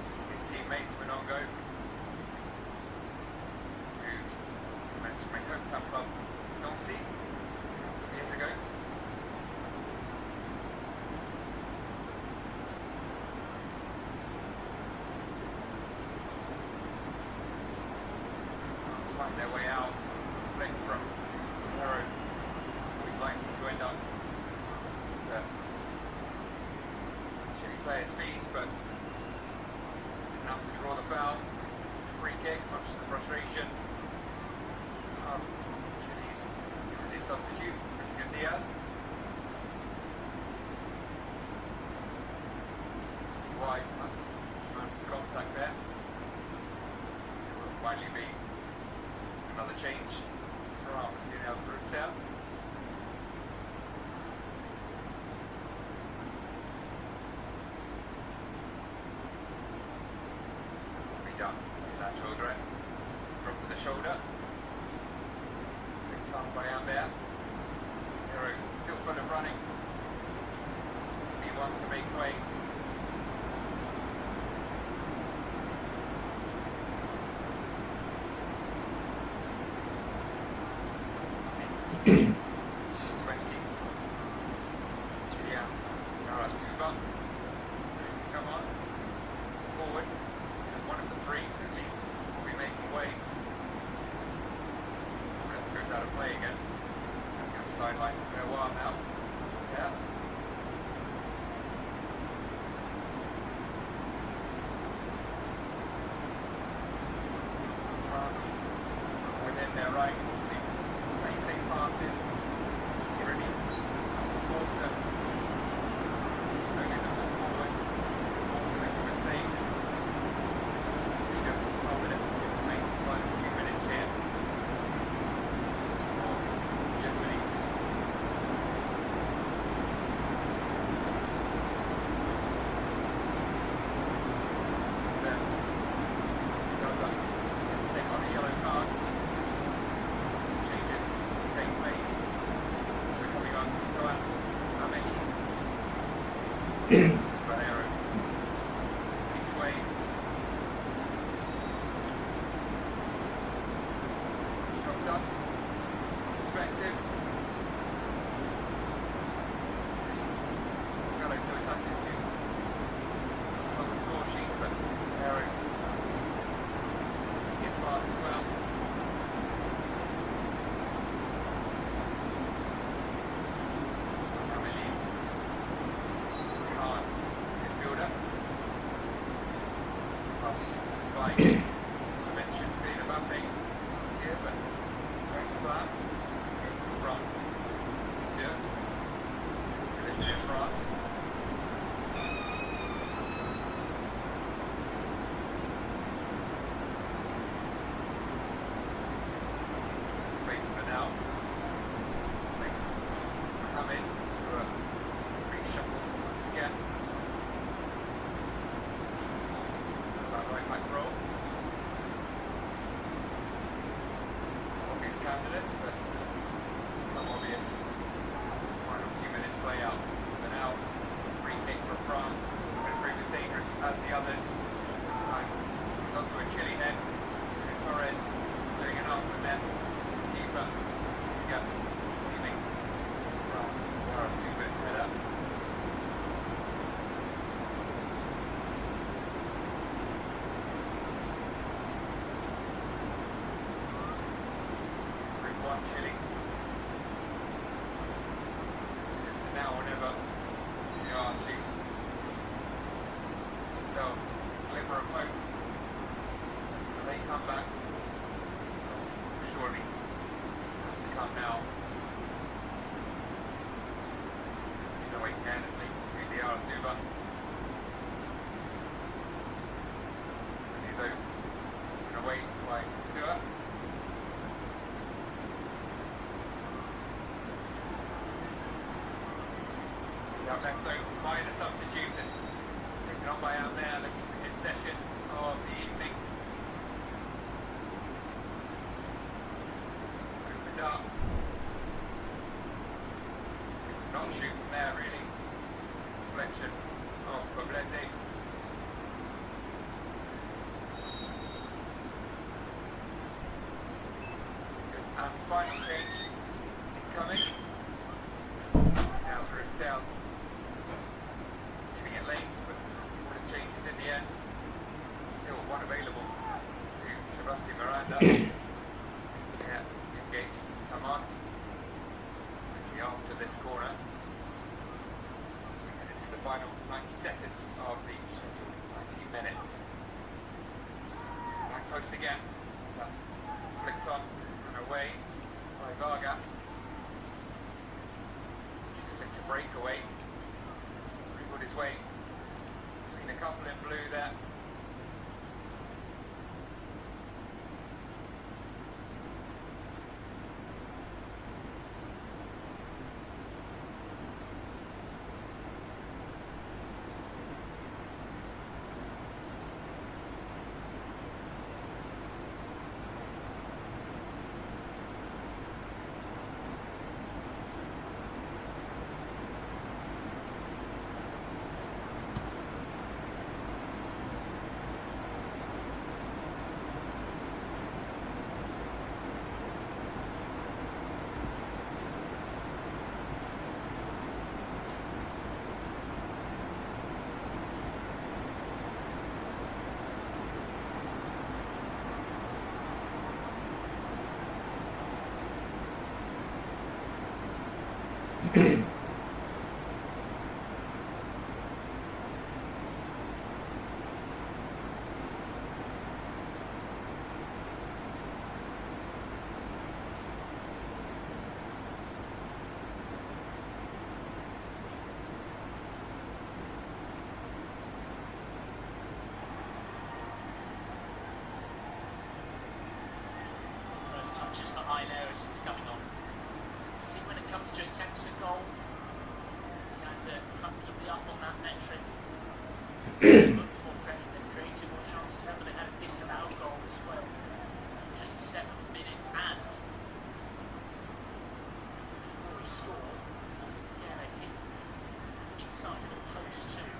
his teammate Monongo, moved to Messi from his hometown club, Nancy, years ago. France find their way out, flick from always likely to end up at shitty player's feet, but didn't have to draw the foul. Free kick, much to the frustration of Chile's substitute, Christian Diaz. See why, much amount of contact there. There will finally be another change from Bruxelles. Be done with that children. Drop with the shoulder. Big time by Ambert. Hero still full of running. Be one to make way. Out of play again. Down the sideline for a while now. Yeah. France within their rights to play safe passes. You really have to force them to move in the ball forwards, force them into a mistake. We just hold an emphasis to make the final few minutes here. That's where Aaron makes way. Job done. It's perspective. This is fellow two attackers who not on the score sheet, but Aaron gets past as well. I mentioned being about me last year, but going to plan, going to the front, division in France. Faithful now. Next, Mohamed to a reshuffle once again. Right back row. Obvious candidate, but not obvious. The final few minutes play out. But now, free kick from France. Going to prove as dangerous as the others. This time, comes onto a chilly head. Torres doing enough, and then his keeper gets leaving from Arasuba's header. Chile. Just now or never they are to themselves a glimmer of hope. When they come back, they'll surely have to come now. It's going to wait carelessly to the Arasuba. Similarly though, going to wait by Sua. Left open by the substitution, taken on by out there, looking for his second of the evening. Opened up. Not shoot from there really. Reflection of Poblete. And final change incoming. Now for Excel. Late, but all his changes in the end. Still one available to Sebastian Miranda. Yeah, engaged to come on. Quickly after this corner. As we head into the final 90 seconds of the scheduled 90 minutes. Back post again. It's flicked on and away by Vargas. Looked to break away. Dribbled his way. A couple in blue there. Coming on. See, when it comes to attempts at goal, and comfortably up on that metric. Looked more threatening than created more chances. Remember, they had a disallowed goal as well. Just the 7th minute, and before he scored, yeah, they hit inside the post too.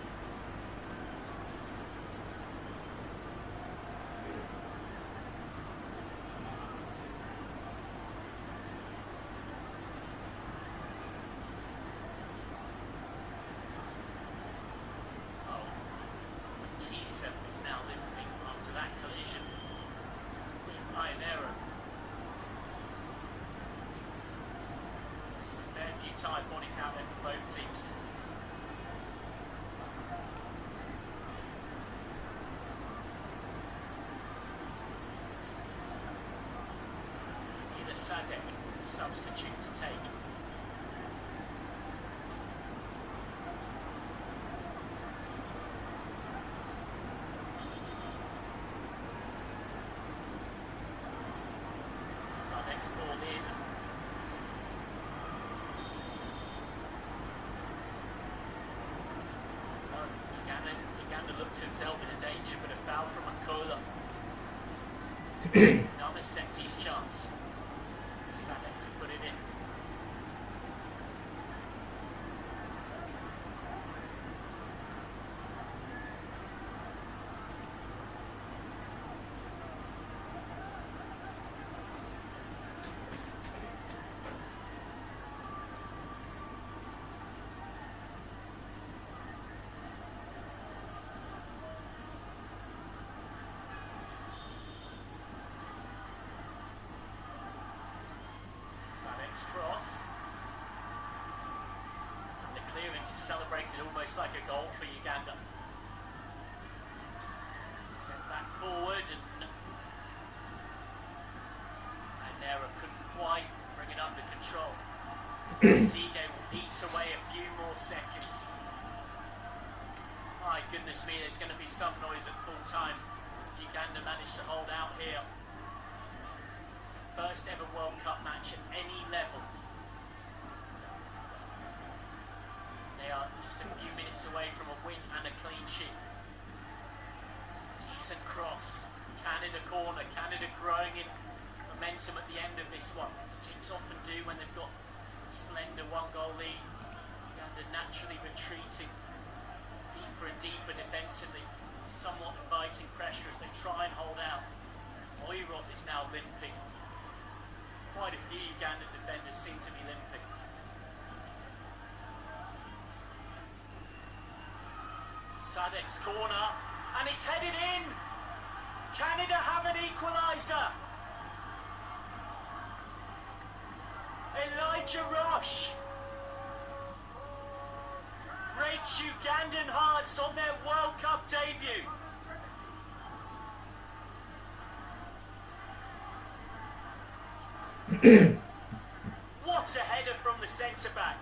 substitute to take. Sadek's ball in. Uganda looked to have dealt with a danger, but a foul from Angola. Another set piece chance. Sadek to put it in. Sadek's cross. And the clearance is celebrated almost like a goal for Uganda. Sent back forward and Nera couldn't quite bring it under control. Sige will eat away a few more seconds. My goodness me, there's going to be some noise at full time if Uganda manage to hold out here. First ever World Cup match at any level. They are just a few minutes away from a win and a clean sheet. Decent cross. Canada corner. Canada growing in momentum at the end of this one, as teams often do when they've got a slender one-goal lead. Uganda naturally retreating deeper and deeper defensively, somewhat inviting pressure as they try and hold out. Oirot is now limping. Quite a few Ugandan defenders seem to be limping. Sadek's corner, and it's headed in! Canada have an equaliser! Elijah Roche breaks Ugandan hearts on their World Cup debut. What a header from the centre-back,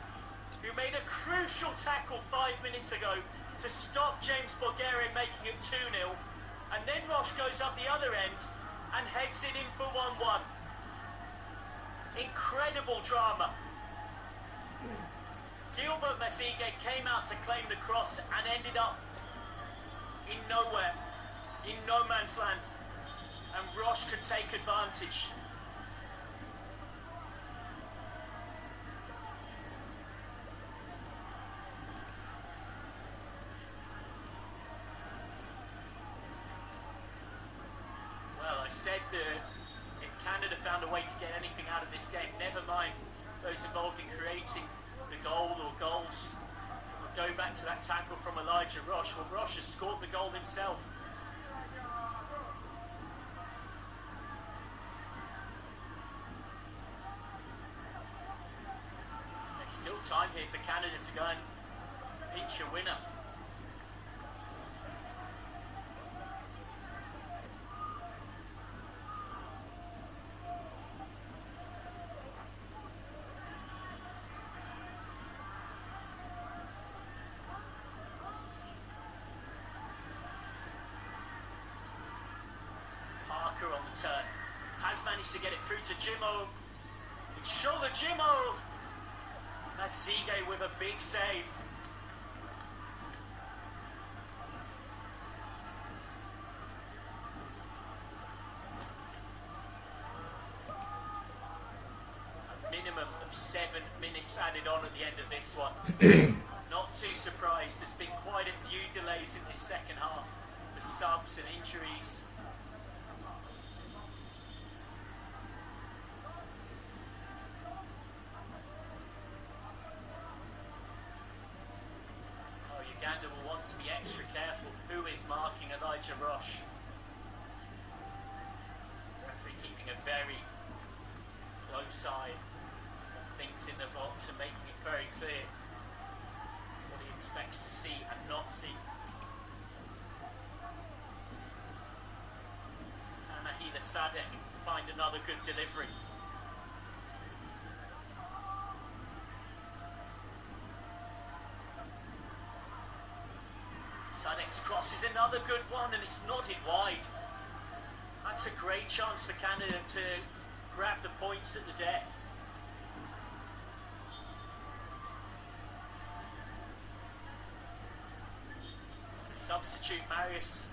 who made a crucial tackle 5 minutes ago to stop James Bulgaria making it 2-0, and then Roche goes up the other end and heads it in for 1-1. Incredible drama. Gilbert Masige came out to claim the cross and ended up in nowhere, in no man's land, and Roche could take advantage. Well, I said that if Canada found a way to get anything out of this game, never mind those involved in creating the goal or goals. We'll go back to that tackle from Elijah Roche. Well, Roche has scored the goal himself. There's still time here for Canada to go and pinch a winner. On the turn, has managed to get it through to Jimo. It's Shola Jimo. That's Sige with a big save. A minimum of 7 minutes added on at the end of this one. Not too surprised, there's been quite a few delays in this second half for subs and injuries. Uganda will want to be extra careful who is marking Elijah Roche. Referee keeping a very close eye on things in the box and making it very clear what he expects to see and not see. Can Nahila Sadek find another good delivery? Sadek's cross is another good one, and it's nodded wide. That's a great chance for Canada to grab the points at the death. It's the substitute Marius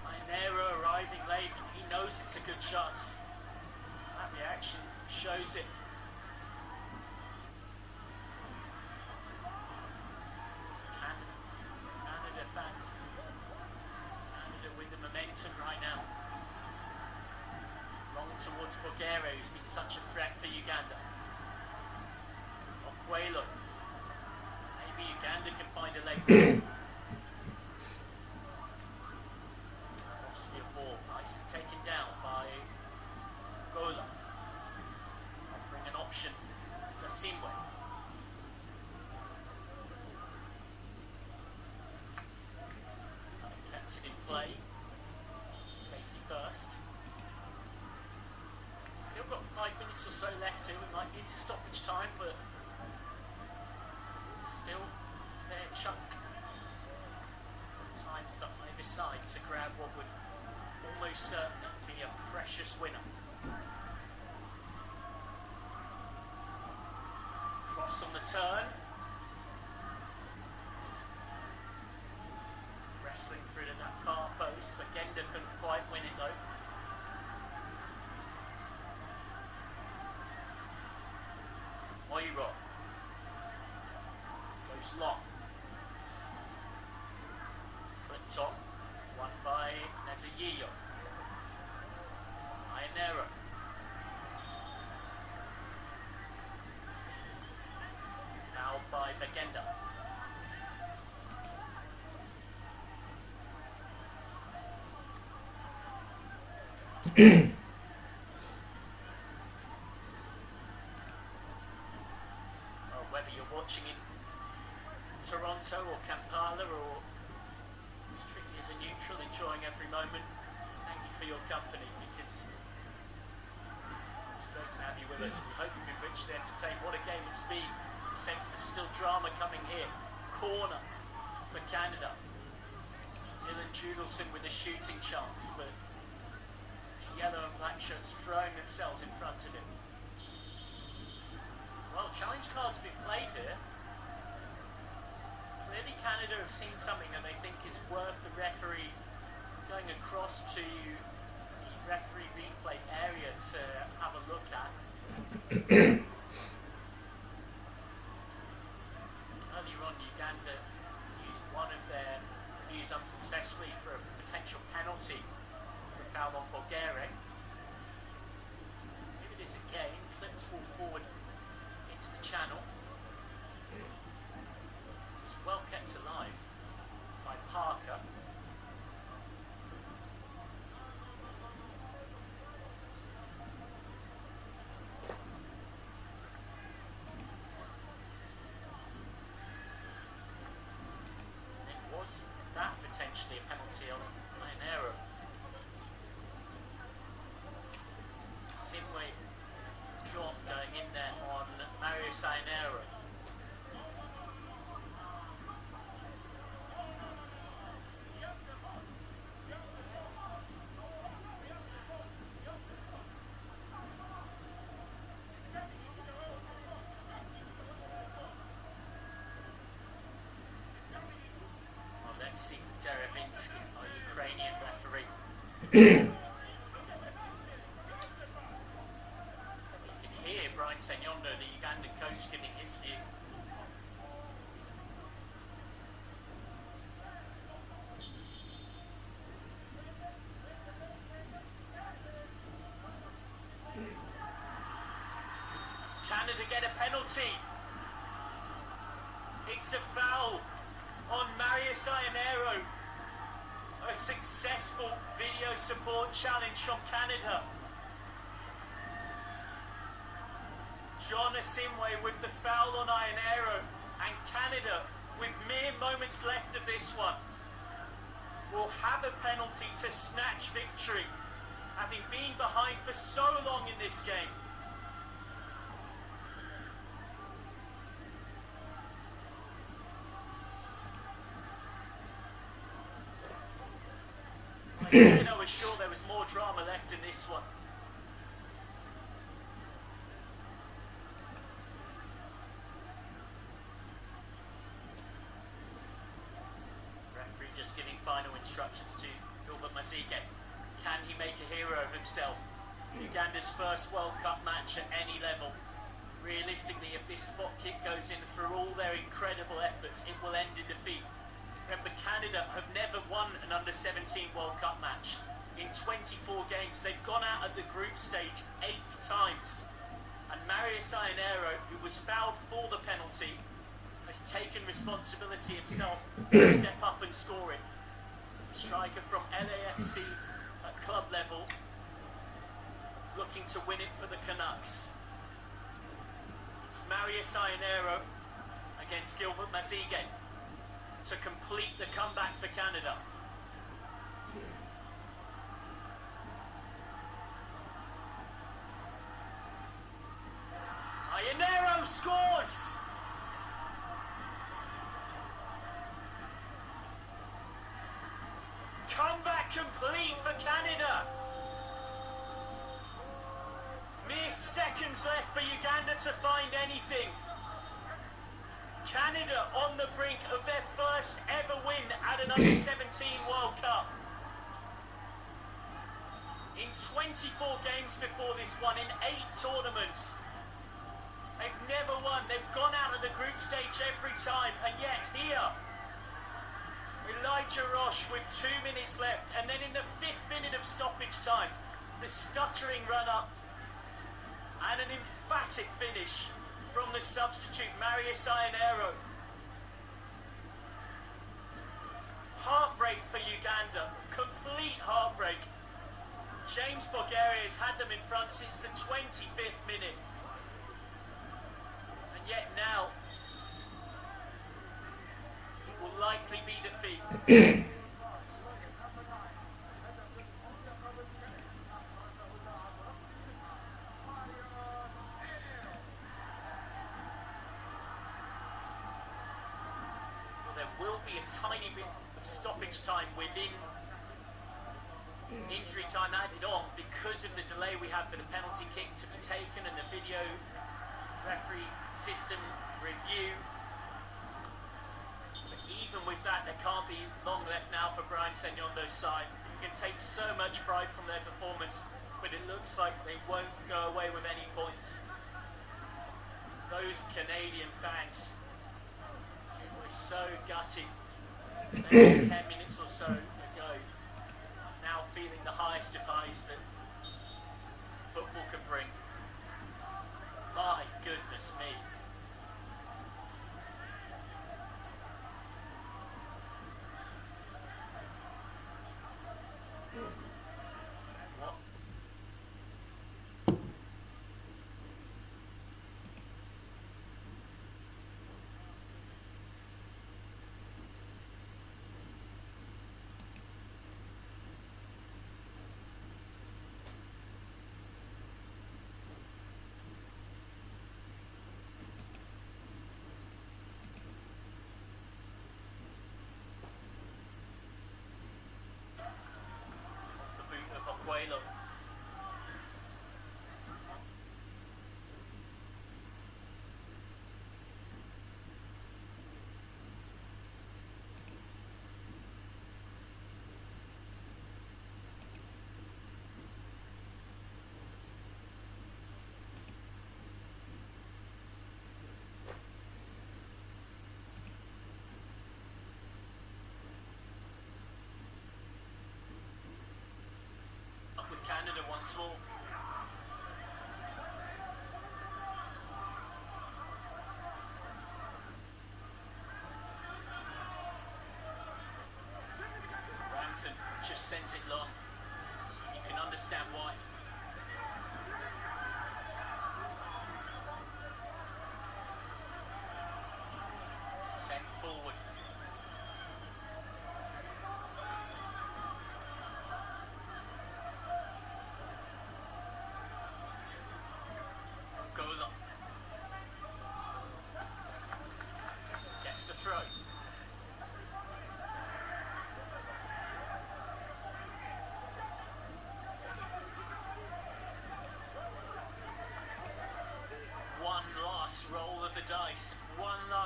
Ainero arriving late, and he knows it's a good chance. That reaction shows it. It's Canada fans. Canada with the momentum right now. Long towards Bulgaria, who's been such a threat for Uganda. Okwelo. Maybe Uganda can find a leg. Austria ball, nicely taken down by Gola. Offering an option. Zasimwe. Kept it in play. Safety first. Still got 5 minutes or so left here. We might need to stoppage time, but still a fair chunk of time for either side to grab what would almost certainly be a precious winner. Cross on the turn. Wrestling through to that far post, but Genda couldn't quite win it though. Moiro goes long. Flipped on, won by Nazayiyo. Ainero. Fouled by Bagenda. Whether you're watching in Toronto or Kampala or strictly as a neutral, enjoying every moment, thank you for your company, because it's great to have you with us, and we hope you've been richly entertained. What a game it's been. You sense there's still drama coming here. Corner for Canada. Dylan Judelson with a shooting chance, but yellow and black shirts throwing themselves in front of him. Well, challenge card's been played here. Clearly Canada have seen something that they think is worth the referee going across to the referee replay area to have a look at. Earlier on, Uganda used one of their reviews unsuccessfully for a potential penalty for a foul on Bulgaria. Here it is again, clipped ball forward into the channel. It was well kept alive by Parker. Was that potentially a penalty on Ainero? Simwe drop going in there on Marius Ainero. Alexei Derevinsky, our Ukrainian referee. You can hear Brian Senyondo, the Ugandan coach, giving his view. Canada get a penalty. It's a foul on Marius Ainero. A successful video support challenge from Canada. John Asimwe with the foul on Ainero, and Canada, with mere moments left of this one, will have a penalty to snatch victory, having been behind for so long in this game. I said I was sure there was more drama left in this one. Referee just giving final instructions to Gilbert Mazige. Can he make a hero of himself? Uganda's first World Cup match at any level. Realistically, if this spot kick goes in for all their incredible efforts, it will end in defeat. Remember, Canada have never won an under-17 World Cup match. In 24 games, they've gone out at the group stage 8 times. And Marius Ionero, who was fouled for the penalty, has taken responsibility himself to step up and score it. Striker from LAFC at club level, looking to win it for the Canucks. It's Marius Ionero against Gilbert Mazige to complete the comeback for Canada. Ionero scores! Comeback complete for Canada. Mere seconds left for Uganda to find anything. Canada on the brink of their first ever win at an under-17 World Cup. In 24 games before this one, in 8 tournaments, they've never won. They've gone out of the group stage every time, and yet here, Elijah Roche with 2 minutes left, and then in the 5th minute of stoppage time, the stuttering run-up and an emphatic finish from the substitute, Marius Ionero. Heartbreak for Uganda, complete heartbreak. James Bulgaria has had them in front since the 25th minute. And yet now, it will likely be defeat. A tiny bit of stoppage time within injury time added on because of the delay we have for the penalty kick to be taken and the video referee system review. But even with that, there can't be long left now for Brian Senyondo's side. You can take so much pride from their performance, but it looks like they won't go away with any points. Those Canadian fans were so gutted. 10 minutes or so ago, now feeling the highest of highs that football can bring. My goodness me. What? Coelho. Canada once more. Ramthan just sends it long. You can understand why.